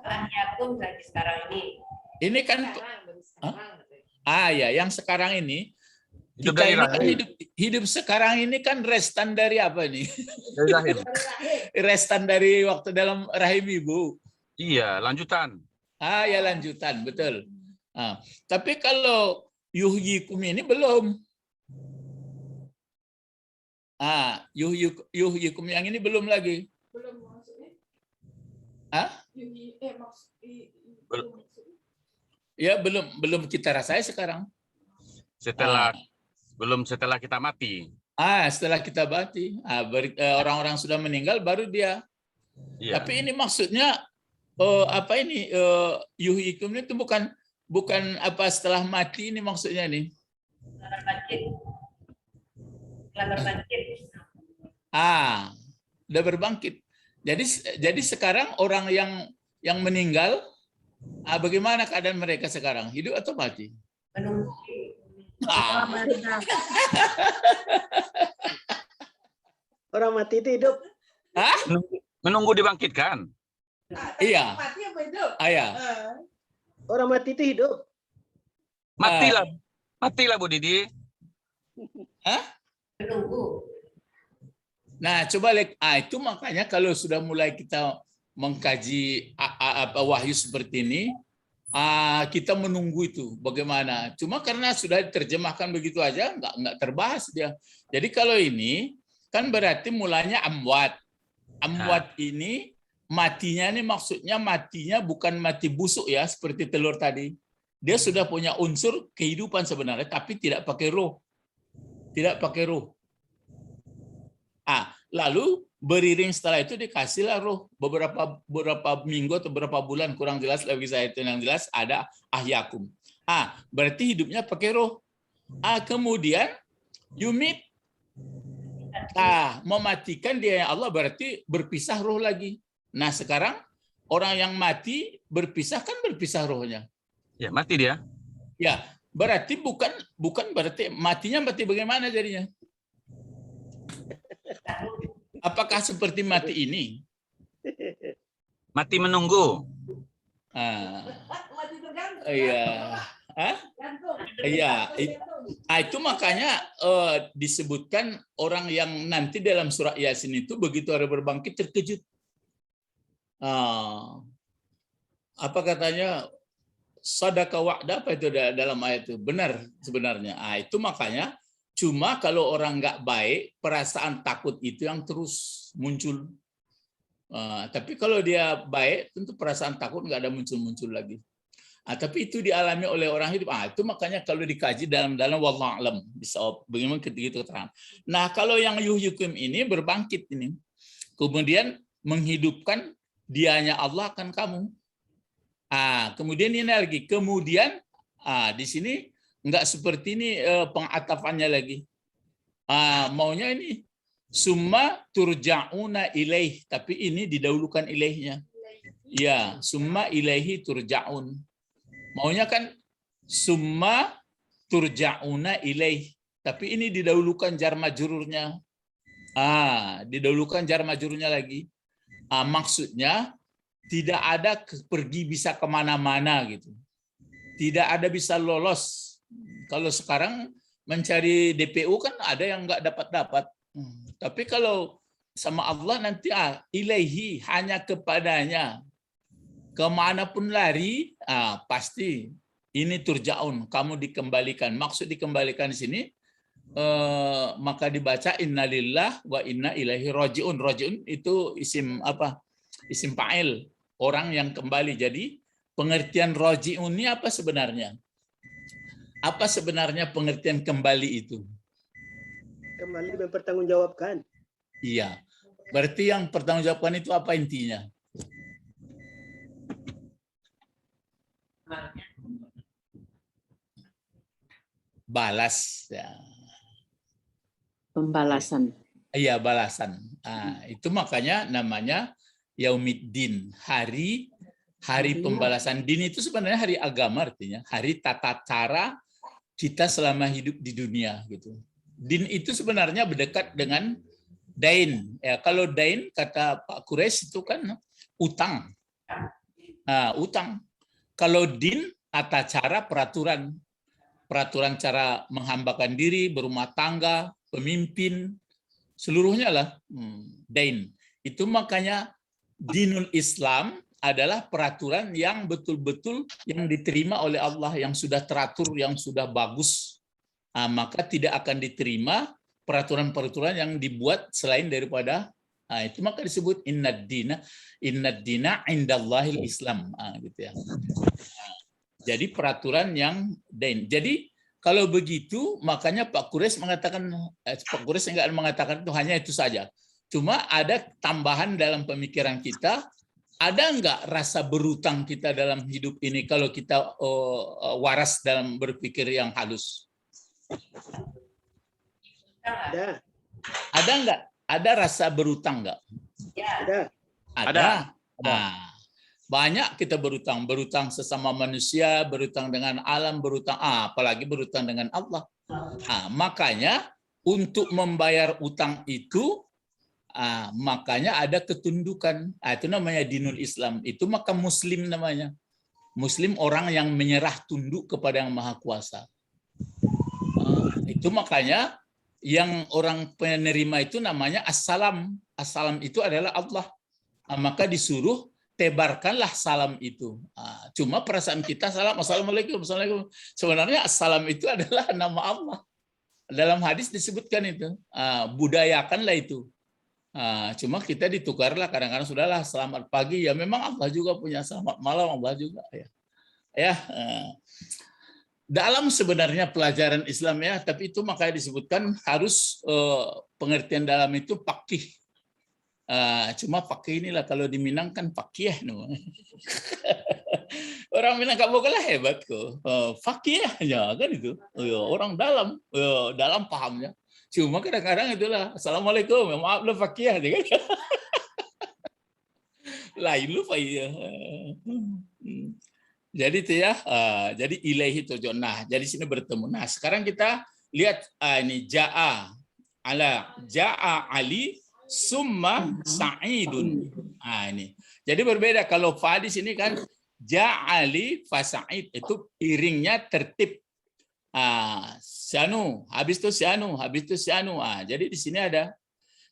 Ahyakum berarti sekarang ini. Ini kan ya, yang sekarang ini Hidup kita dari ini kan rahim. hidup sekarang ini kan restan dari apa nih? Dari rahim. Restan dari waktu dalam rahim ibu. Iya, lanjutan. Ya lanjutan, betul. Tapi kalau yuhyikum ini belum. Yuhyikum yang ini belum lagi. Belum maksudnya? Ya belum kita rasai sekarang. Setelah kita mati. Setelah kita mati, orang-orang sudah meninggal baru dia. Iya. Tapi ini maksudnya apa ini yuhyikum itu bukan apa setelah mati ini maksudnya nih. Setelah berbangkit. Udah berbangkit. Jadi sekarang orang yang meninggal, bagaimana keadaan mereka sekarang? Hidup atau mati? Menunggu. Orang mati itu hidup. Menunggu dibangkitkan. Iya. Mati apa hidup? Iya. Orang mati itu hidup. Matilah Bu Didi. Menunggu. Nah, coba lihat. Itu makanya kalau sudah mulai kita mengkaji wahyu seperti ini, kita menunggu itu bagaimana. Cuma karena sudah diterjemahkan begitu aja, nggak terbahas dia. Jadi kalau ini kan berarti mulanya amwat. Amwat ini matinya ini maksudnya matinya bukan mati busuk ya seperti telur tadi. Dia sudah punya unsur kehidupan sebenarnya, tapi tidak pakai roh. Tidak pakai roh. Lalu beriring setelah itu dikasihlah roh beberapa minggu atau beberapa bulan, kurang jelas bagi saya itu, yang jelas ada ahyakum. Berarti hidupnya pakai roh. Kemudian yumit. Mematikan dia Allah berarti berpisah roh lagi. Nah, sekarang orang yang mati berpisah kan berpisah rohnya. Ya, mati dia. Ya, berarti bukan berarti matinya berarti bagaimana jadinya? Apakah seperti mati ini? Mati menunggu. Ah, iya. Hah? Iya. Itu makanya disebutkan orang yang nanti dalam surah Yasin itu begitu hari berbangkit terkejut. Apa katanya? Sadaka wa'da, apa itu dalam ayat itu? Benar sebenarnya. Itu makanya cuma kalau orang nggak baik, perasaan takut itu yang terus muncul. Tapi kalau dia baik, tentu perasaan takut nggak ada muncul-muncul lagi. Tapi itu dialami oleh orang hidup. Itu makanya kalau dikaji dalam wallahu a'lam bisawab, bagaimana begitu keterangan. Nah, kalau yang yuhyikum ini berbangkit ini, kemudian menghidupkan dianya Allah akan kamu. Kemudian ini lagi, kemudian di sini nggak seperti ini pengatafannya lagi. Maunya ini summa turja'una ilaih, tapi ini didahulukan ilaihnya. Ya, summa ilaihi turja'un. Maunya kan summa turja'una ilaih, tapi ini didahulukan jar majrurnya. Didahulukan jar majrurnya lagi. Maksudnya tidak ada pergi bisa kemana-mana gitu. Tidak ada bisa lolos. Kalau sekarang mencari DPU kan ada yang nggak dapat. Tapi kalau sama Allah nanti ilaihi, hanya kepadanya. Kemanapun lari, pasti ini turjaun, kamu dikembalikan. Maksud dikembalikan di sini, maka dibaca innalillah wa inna ilaihi rajiun. Rajiun itu isim apa? Isim fa'il, orang yang kembali. Jadi pengertian rajiun ini apa sebenarnya? Apa sebenarnya pengertian kembali itu? Kembali mempertanggungjawabkan. Iya. Berarti yang pertanggungjawabkan itu apa intinya? Balas. Ya. Pembalasan. Iya, balasan. Itu makanya namanya Yaumiddin, hari pembalasan. Din itu sebenarnya hari agama, artinya hari tata cara kita selama hidup di dunia gitu. Din itu sebenarnya berdekat dengan dain. Ya, kalau dain kata Pak Quraisy itu kan utang. Utang. Kalau din tata cara peraturan cara menghambakan diri, berumah tangga, pemimpin, seluruhnya lah dain. Itu makanya dinul Islam adalah peraturan yang betul-betul yang diterima oleh Allah, yang sudah teratur, yang sudah bagus. Maka tidak akan diterima peraturan-peraturan yang dibuat selain daripada itu, maka disebut innad dina indallahil Islam, gitu ya. Jadi peraturan yang dain. Jadi kalau begitu makanya Pak Quraisy mengatakan, Pak Quraisy enggak mengatakan itu hanya itu saja. Cuma ada tambahan dalam pemikiran kita. Ada enggak rasa berutang kita dalam hidup ini kalau kita waras dalam berpikir yang halus? Ada. Ada enggak? Ada rasa berutang enggak? Ada. Ada. Banyak kita berutang sesama manusia, berutang dengan alam, berutang apalagi berutang dengan Allah. Makanya untuk membayar utang itu makanya ada ketundukan. Itu namanya dinul Islam. Itu maka muslim namanya. Muslim orang yang menyerah tunduk kepada yang Maha Kuasa. Itu makanya yang orang penerima itu namanya assalam. Assalam itu adalah Allah. Maka disuruh tebarkanlah salam itu. Cuma perasaan kita salam, assalamualaikum, assalamualaikum. Sebenarnya assalam itu adalah nama Allah. Dalam hadis disebutkan itu. Budayakanlah itu. Cuma kita ditukarlah kadang-kadang, sudahlah selamat pagi. Ya memang Allah juga punya selamat malam, Allah juga. Ya. Dalam sebenarnya pelajaran Islam ya, tapi itu makanya disebutkan harus pengertian dalam itu faqih. Cuma pakai inilah kalau di Minang kan fakih no. Orang Minang kamu kalah hebat kok. Fakihnya kan itu. Orang dalam pahamnya. Cuma kadang-kadang itulah assalamualaikum, maaf lu fakih kan. Lain lu Pak ya. Jadi itu ya, jadi ilaihi turja'un. Nah, jadi sini bertemu. Nah, sekarang kita lihat ini ja'a Ali summa sa'idun. Ini. Jadi berbeda kalau fa di sini kan Ja'ali fasa'id itu iringnya tertib. Syanu, habis itu syanu, habis itu syanu. Jadi di sini ada.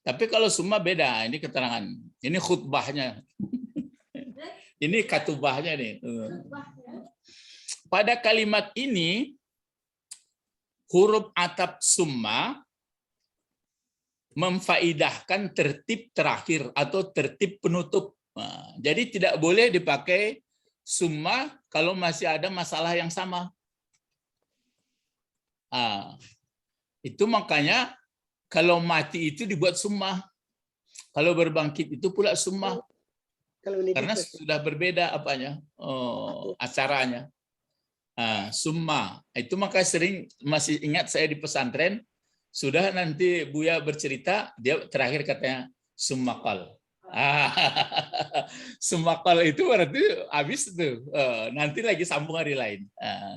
Tapi kalau summa beda. Ini keterangan. Ini khutbahnya. Ini katubahnya nih. Pada kalimat ini huruf atap summa memfaidahkan tertib terakhir atau tertib penutup. Jadi tidak boleh dipakai summa kalau masih ada masalah yang sama. Itu makanya kalau mati itu dibuat summa. Kalau berbangkit itu pula summa. Kalau ini Karena sudah berbeda apanya acaranya. Summa. Itu maka sering masih ingat saya di pesantren, sudah nanti Buya bercerita, dia terakhir katanya summakal. Summakal itu berarti habis itu. Nanti lagi sambung hari lain.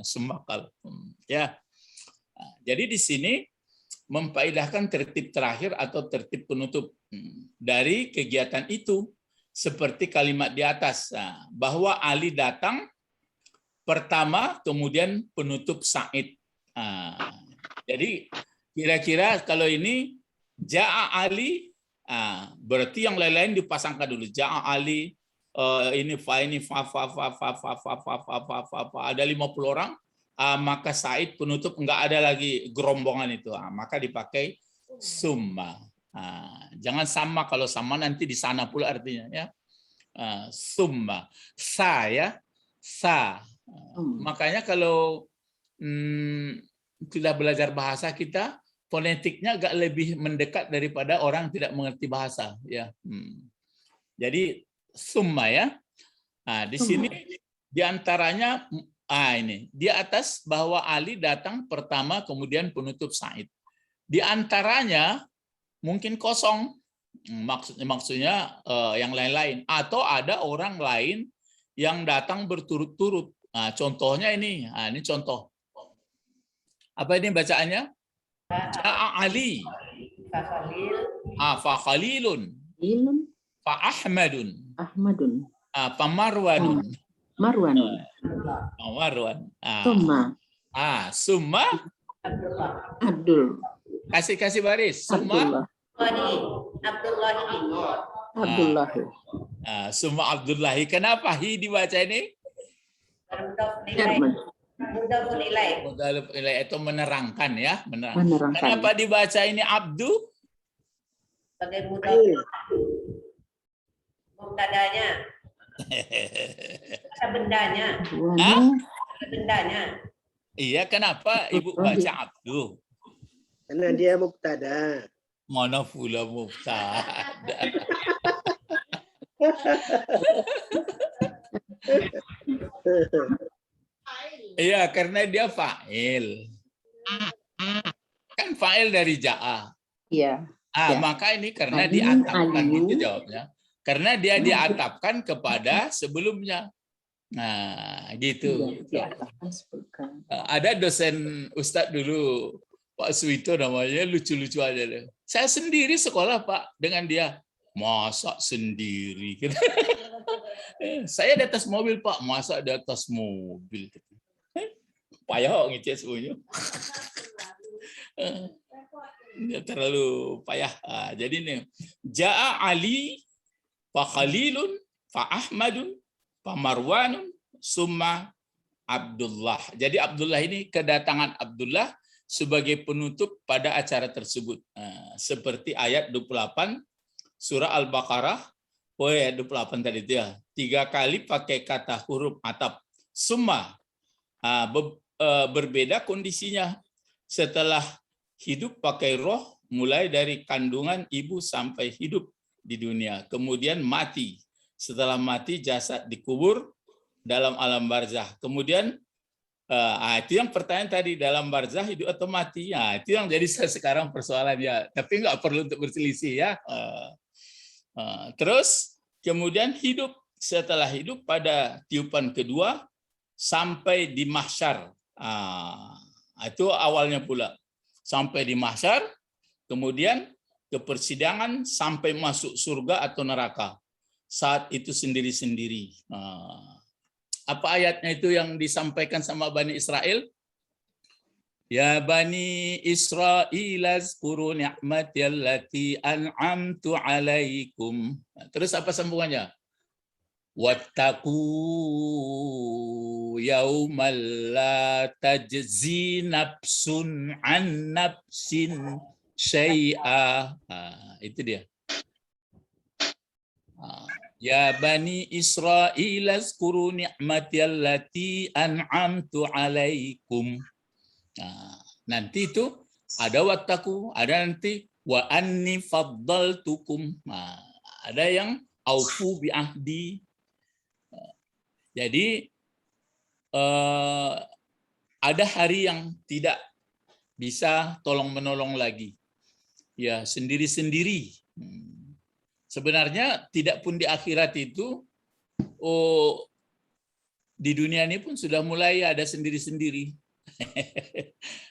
Summakal. Ya. Jadi di sini memfaedahkan tertib terakhir atau tertib penutup dari kegiatan itu, seperti kalimat di atas bahwa Ali datang pertama kemudian penutup Sa'id. Jadi kira-kira kalau ini Ja'a Ali, berarti yang lain-lain dipasangkan dulu. Ja'a Ali, ini fa ada 50 orang. Maka Sa'id penutup enggak ada lagi gerombongan itu, maka dipakai summa. Jangan sama, kalau sama nanti di sana pula artinya ya. Summa, sa. Makanya kalau sudah belajar bahasa kita, fonetiknya agak lebih mendekat daripada orang tidak mengerti bahasa ya. Jadi summa ya. Di sini diantaranya ini di atas bahwa Ali datang pertama kemudian penutup Sa'id. Di antaranya mungkin kosong, maksudnya yang lain-lain, atau ada orang lain yang datang berturut-turut. Contohnya ini, ini contoh. Apa ini bacaannya? Ja'a Ali. Fa Khalilun. Fa Ahmadun. Fa Marwanun. Marwan. Summa. Abdul. Kasih baris. Summa. Abdullahi. Summa Abdullahi. Kenapa hi dibaca ini? Mudhafun ilaih. Mudhaf ilaih itu menerangkan ya, Menerangkan. Kenapa dibaca ini Abdu? Sebagai mudhaf. Mubtadanya. Bendanya. Bendanya. Iya, kenapa Ibu baca Abdu? Karena dia mubtada. Mana pula mubtada? Iya, karena dia fa'il. Kan fa'il dari ja'a. Iya. Ya. Maka ini karena Tadi diatapkan ayu. itu jawabnya. Karena dia diatapkan kepada sebelumnya. Nah, gitu. Iya, diatapkan sebelumnya. Ada dosen Ustadz dulu, Pak Suito namanya, lucu-lucu aja deh. Saya sendiri sekolah Pak dengan dia. Masa sendiri? Saya di atas mobil Pak. Masa di atas mobil? Payah gitu ya semuanya. Terlalu payah. Jadi nih, Ja'a Ali fa Khalilun fa Ahmadun fa Marwanun summa Abdullah. Jadi Abdullah ini kedatangan Abdullah sebagai penutup pada acara tersebut. Seperti ayat 28 surah Al-Baqarah. Oh ya, 28 tadi itu ya. 3 kali pakai kata huruf atap. Summa. Berbeda kondisinya. Setelah hidup pakai roh, mulai dari kandungan ibu sampai hidup di dunia. Kemudian mati. Setelah mati, jasad dikubur dalam alam barzah. Kemudian, itu yang pertanyaan tadi, dalam barzah hidup atau mati. Itu yang jadi sekarang persoalannya. Tapi nggak perlu untuk berselisih ya. Terus, kemudian hidup. Setelah hidup pada tiupan kedua, sampai di mahsyar. Itu awalnya pula. Sampai di mahsyar, kemudian ke persidangan sampai masuk surga atau neraka. Saat itu sendiri-sendiri. Apa ayatnya itu yang disampaikan sama Bani Israel? Ya Bani Israil azkuru ni'mati allati an'amtu alaikum. Terus apa sambungannya? Wattaqu yaumal la tajzi nafsun an nafsin syai'a. Itu dia. Ya Bani Israil azkuru ni'mati allati an'amtu alaikum. Nah, nanti itu ada wattaku, ada nanti wa anni faddaltukum. Nah, ada yang aufu bi ahdi. Jadi ada hari yang tidak bisa tolong menolong lagi. Ya, sendiri-sendiri. Sebenarnya tidak pun di akhirat itu, di dunia ini pun sudah mulai ada sendiri-sendiri.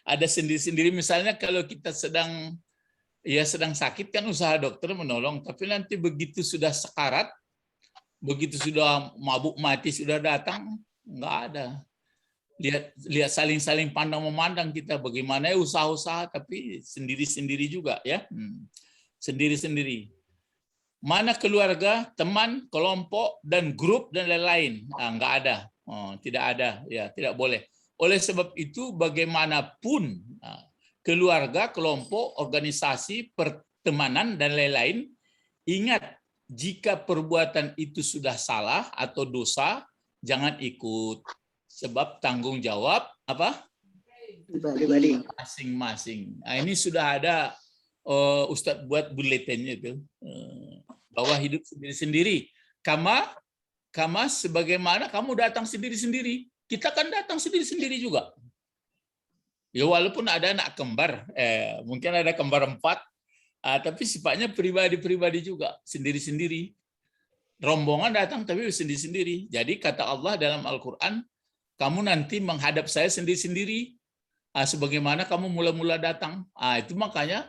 Ada sendiri-sendiri, misalnya kalau kita sedang sakit kan usaha dokter menolong, tapi nanti begitu sudah sekarat, begitu sudah mabuk mati sudah datang, nggak ada. Lihat saling-saling pandang memandang kita, bagaimana ya usaha-usaha tapi sendiri-sendiri juga ya. Sendiri-sendiri. Mana keluarga, teman, kelompok dan grup dan lain-lain? Nggak ada. Tidak ada, ya tidak boleh. Oleh sebab itu bagaimanapun keluarga, kelompok, organisasi, pertemanan dan lain-lain, ingat jika perbuatan itu sudah salah atau dosa, jangan ikut. Sebab tanggung jawab apa? Pribadi. Masing-masing. Nah, ini sudah ada Ustadz buat buletinnya itu. Bahwa hidup sendiri-sendiri. Kama sebagaimana kamu datang sendiri-sendiri. Kita kan datang sendiri-sendiri juga. Ya walaupun ada anak kembar, mungkin ada kembar 4, tapi sifatnya pribadi-pribadi juga, sendiri-sendiri. Rombongan datang tapi sendiri-sendiri. Jadi kata Allah dalam Al-Quran, kamu nanti menghadap saya sendiri-sendiri, sebagaimana kamu mula-mula datang. Itu makanya,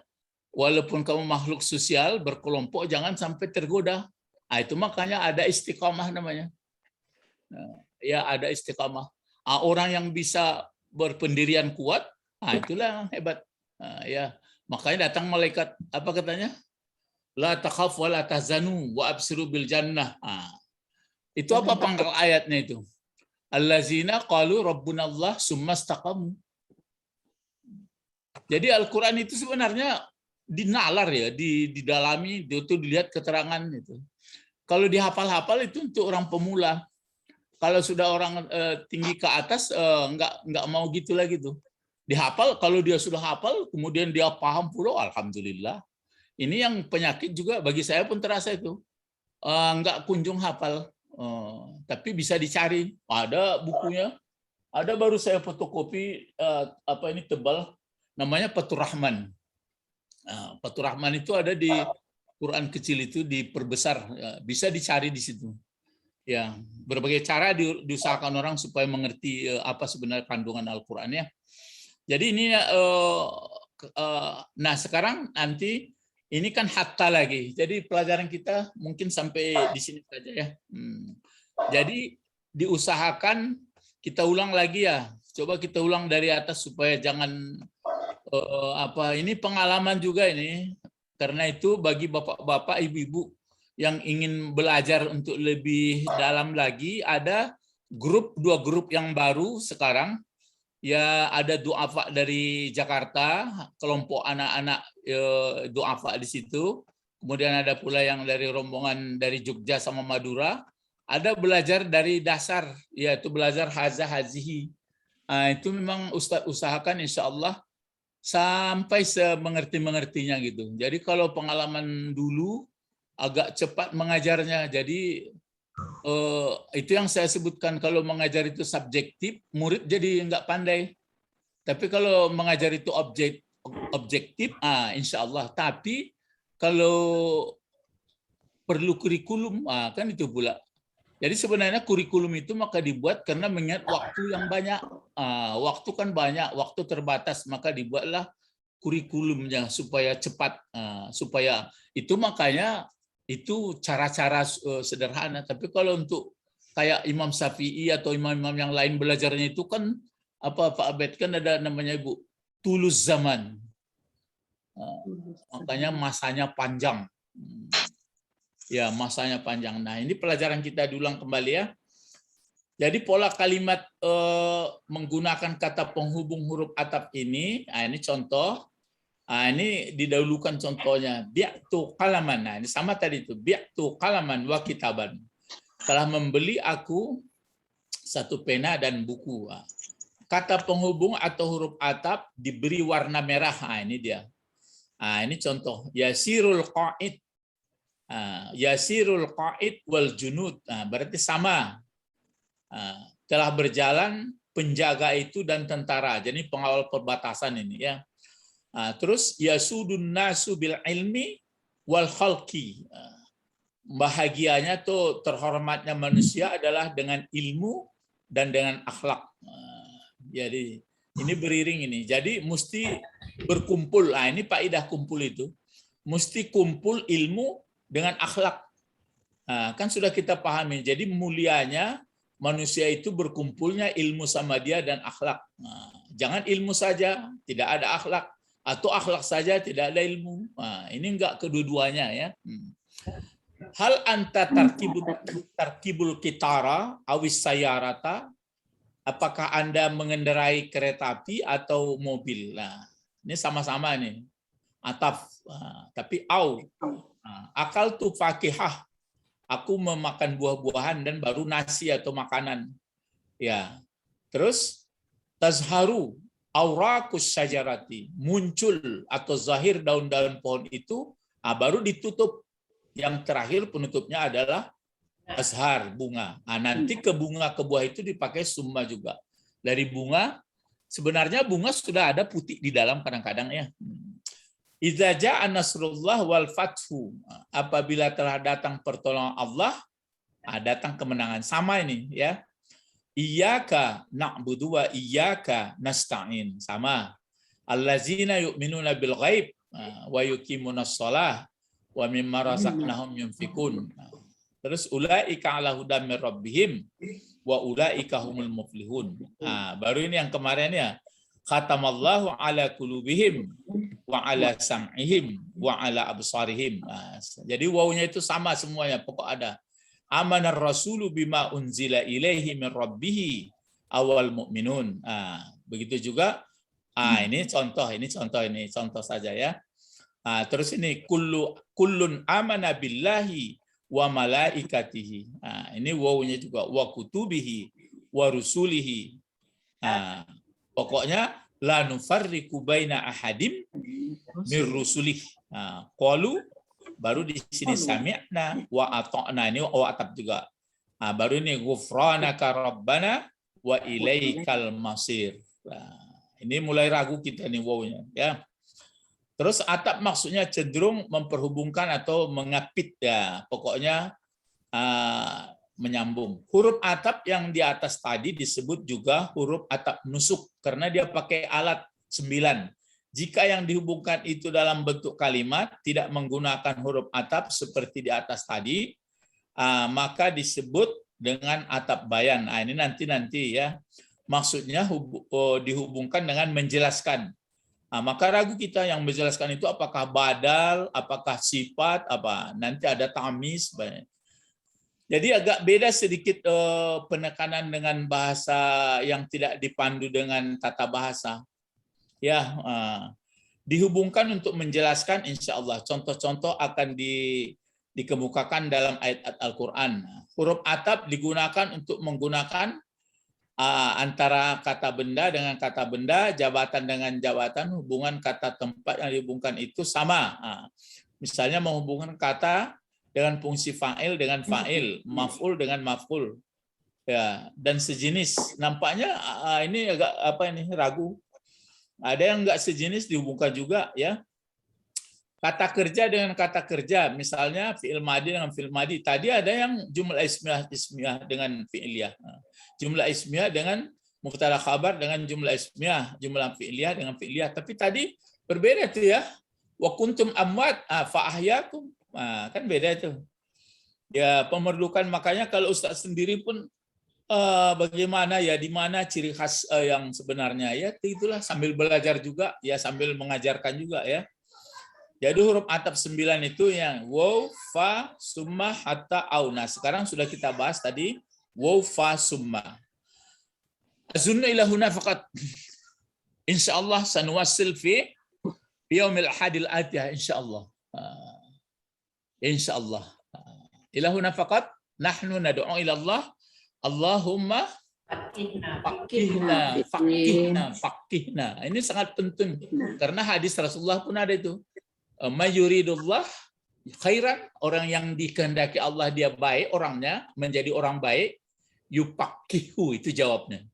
walaupun kamu makhluk sosial, berkelompok, jangan sampai tergoda. Itu makanya ada istiqamah namanya. Ya ada istiqamah. Orang yang bisa berpendirian kuat, itulah yang hebat. Ya, makanya datang malaikat, apa katanya? La takhaf wa la tahzanu wa absiru bil jannah. Itu apa pangkal ayatnya itu? Allazina qalu rabbunallah summa istaqamu. Jadi Al-Qur'an itu sebenarnya dinalar ya, didalami, itu dilihat keterangan itu. Kalau dihafal-hafal itu untuk orang pemula. Kalau sudah orang tinggi ke atas nggak mau gitu lagi tuh. Dihafal, kalau dia sudah hafal, kemudian dia paham pula, alhamdulillah. Ini yang penyakit juga bagi saya pun terasa itu. Nggak kunjung hafal, tapi bisa dicari. Ada bukunya, ada baru saya fotokopi ini tebal, namanya Fathur Rahman. Fathur Rahman itu ada di Quran kecil itu diperbesar, bisa dicari di situ. Ya, berbagai cara diusahakan orang supaya mengerti apa sebenarnya kandungan Al-Qur'an ya. Jadi ini nah sekarang nanti ini kan hatta lagi. Jadi pelajaran kita mungkin sampai di sini saja ya. Jadi diusahakan kita ulang lagi ya. Coba kita ulang dari atas supaya jangan ini pengalaman juga ini. Karena itu bagi bapak-bapak, ibu-ibu yang ingin belajar untuk lebih dalam lagi, ada dua grup yang baru sekarang. Ya, ada duafa dari Jakarta, kelompok anak-anak duafa di situ. Kemudian ada pula yang dari rombongan dari Jogja sama Madura. Ada belajar dari dasar, yaitu belajar haza hazihi. Itu memang Ustadz usahakan insya Allah sampai semengerti-mengertinya gitu. Jadi kalau pengalaman dulu agak cepat mengajarnya. Jadi itu yang saya sebutkan, kalau mengajar itu subjektif, murid jadi nggak pandai. Tapi kalau mengajar itu objektif, insya Allah. Tapi kalau perlu kurikulum, kan itu pula. Jadi sebenarnya kurikulum itu maka dibuat karena mengingat waktu yang banyak. Waktu kan banyak, waktu terbatas, maka dibuatlah kurikulumnya supaya cepat, supaya itu makanya itu cara-cara sederhana. Tapi kalau untuk kayak Imam Syafi'i atau imam-imam yang lain belajarnya itu kan apa Pak Abed, kan ada namanya Ibu tulus zaman. Makanya masanya panjang. Ya, masanya panjang. Nah, ini pelajaran kita diulang kembali ya. Jadi pola kalimat menggunakan kata penghubung huruf ataf ini, nah ini contoh. Nah, ini didahulukan contohnya. Bi'tu qalaman. Nah, ini sama tadi itu. Bi'tu qalaman wa kitaban. Telah membeli aku satu pena dan buku. Kata penghubung atau huruf ataf diberi warna merah. Nah, ini dia. Nah, ini contoh. Yasirul qa'id. Yasirul qa'id wal junud. Nah, berarti sama. Telah berjalan penjaga itu dan tentara. Jadi pengawal perbatasan ini ya. Terus yasudun nasu bil ilmi wal khalqi. Bahagianya tuh terhormatnya manusia adalah dengan ilmu dan dengan akhlak. Jadi ini beriring ini. Jadi mesti berkumpul. Nah, ini faedah kumpul itu. Mesti kumpul ilmu dengan akhlak. Kan sudah kita pahami. Jadi mulianya manusia itu berkumpulnya ilmu sama dia dan akhlak. Jangan ilmu saja, tidak ada akhlak. Atau akhlak saja, tidak ada ilmu. Ini enggak kedua-duanya ya. Hal anta tarkibul kitara awis sayarata. Apakah Anda mengendarai kereta api atau mobil? Nah, ini sama-sama nih. Ataf, tapi au. Akal tu fakihah. Aku memakan buah-buahan dan baru nasi atau makanan. Ya. Terus tazharu aurakus syajarati. Muncul atau zahir daun-daun pohon itu, baru ditutup. Yang terakhir penutupnya adalah azhar, bunga. Nanti ke bunga ke buah itu dipakai summa juga. Dari bunga, sebenarnya bunga sudah ada putih di dalam kadang-kadang ya. Idza jaa nasrullah wal fathu. Apabila telah datang pertolongan Allah, datang kemenangan. Sama ini ya. Iyyaka na'budu wa iyyaka nasta'in. Sama. Allazina yu'minuna bil ghaib wa yuqimunas shalah wa mimma razaqnahum yunfikun. Terus ulaika ala hudam mir rabbihim wa ulaika humul muflihun. Baru ini yang kemarin ya. Khatamallahu ala qulubihim wa ala sam'ihim wa ala absarihim. Jadi wawunya itu sama semuanya, pokok ada. Amanar rasulu bima unzila ilaihi min rabbih awal mu'minun. Begitu juga ini contoh saja ya. Terus ini kullun amana billahi wa malaikatihi. Ini wawunya juga wa kutubihi wa rusulihi. Pokoknya la nufarriqu baina ahadim mir rusulih. Qalu baru di sini sami'na wa ata'na, ini wa atap juga. Baru ini ghufranaka rabbana wa ilaikal masir. Ini mulai ragu kita nih wawunya ya. Terus atap maksudnya cenderung memperhubungkan atau mengapit ya. Pokoknya menyambung. Huruf atap yang di atas tadi disebut juga huruf atap nusuk karena dia pakai alat 9. Jika yang dihubungkan itu dalam bentuk kalimat tidak menggunakan huruf atap seperti di atas tadi, maka disebut dengan atap bayan. Ini nanti ya. Maksudnya dihubungkan dengan menjelaskan. Maka ragu kita yang menjelaskan itu apakah badal, apakah sifat, apa. Nanti ada tamis. Jadi agak beda sedikit penekanan dengan bahasa yang tidak dipandu dengan tata bahasa. Ya, dihubungkan untuk menjelaskan insya Allah. Contoh-contoh akan dikemukakan dalam ayat Al-Quran. Huruf atap digunakan untuk menggunakan antara kata benda dengan kata benda, jabatan dengan jabatan, hubungan kata tempat yang dihubungkan itu sama. Misalnya menghubungkan kata dengan fungsi fa'il dengan fa'il, maf'ul dengan maf'ul. Ya, dan sejenis. Nampaknya ini agak ragu. Ada yang enggak sejenis dihubungkan juga ya. Kata kerja dengan kata kerja, misalnya fi'il madi dengan fi'il madi. Tadi ada yang jumlah ismiyah dengan fi'iliyah. Jumlah ismiyah dengan mubtada khabar dengan jumlah ismiyah, jumlah fi'iliyah dengan fi'iliyah. Tapi tadi berbeda tuh ya. Wa kuntum amwat fa ahyakum. Kan beda itu. Ya, pemerlukan, makanya kalau Ustadz sendiri pun bagaimana ya, di mana ciri khas yang sebenarnya ya, itulah sambil belajar juga ya, sambil mengajarkan juga ya. Jadi huruf ataf 9 itu yang waw, fa, summa, hatta, au. Nah, sekarang sudah kita bahas tadi waw, fa, summa. Azunnu ila huna faqat. Insyaallah sanuwassil fi yaumil ahadil atiyah insyaallah. Insyaallah. Ila huna faqat nahnu nad'u ila Allah. Allahumma faqihna. Ini sangat penting karena hadis Rasulullah pun ada itu. Mayuridullah khairan, orang yang dikehendaki Allah dia baik orangnya, menjadi orang baik, yupaqihu, itu jawabnya.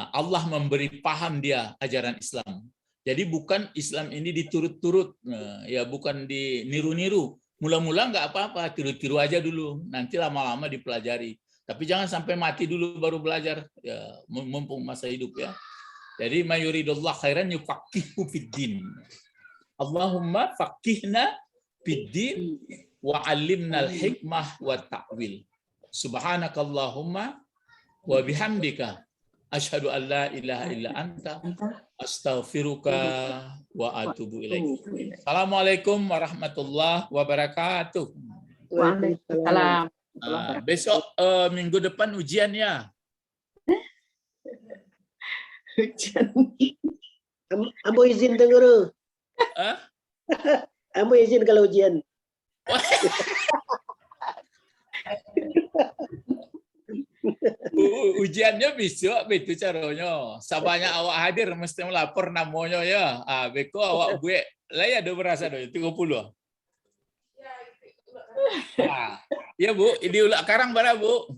Allah memberi paham dia ajaran Islam. Jadi bukan Islam ini diturut-turut, ya bukan diniru-niru. Mula-mula nggak apa-apa, tiru-tiru aja dulu, nanti lama-lama dipelajari. Tapi jangan sampai mati dulu baru belajar, ya mumpung masa hidup ya. Jadi mayuridullah khairan yufaqihu fiddin. Allahumma faqihna fiddin wa 'allimnal hikmah wa ta'wil. Subhanakallahumma wa bihamdika asyhadu an la ilaha illa anta astaghfiruka wa atubu ilaik. Assalamualaikum warahmatullahi wabarakatuh. Waalaikumsalam. Besok minggu depan ujian ya. Ambo izin tuh guru. Hah? Ambo izin kalau ujian. Ujiannya besok begitu caranya. Sabanya awak hadir mesti melapor namanya ya. Beko awak gue lah ya, ada berasa doy 30. Ya Bu, di ulak karang bara Bu.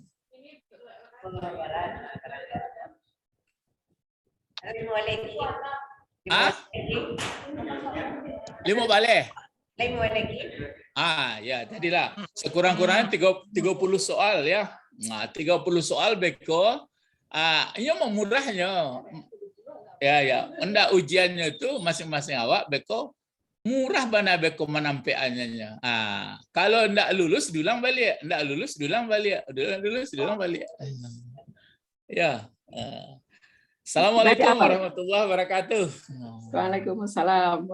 Lima balik. Ya jadilah sekurang-kurangnya 30 soal ya. Nah, 30 soal beko. Ini mau murahnya. Ya. Enggak ujiannya itu masing-masing awak beko murah bana beko menampiannya. Kalau enggak lulus diulang balik, enggak lulus diulang balik, diulang balik. Ya. Assalamualaikum warahmatullahi wabarakatuh. Waalaikumsalam.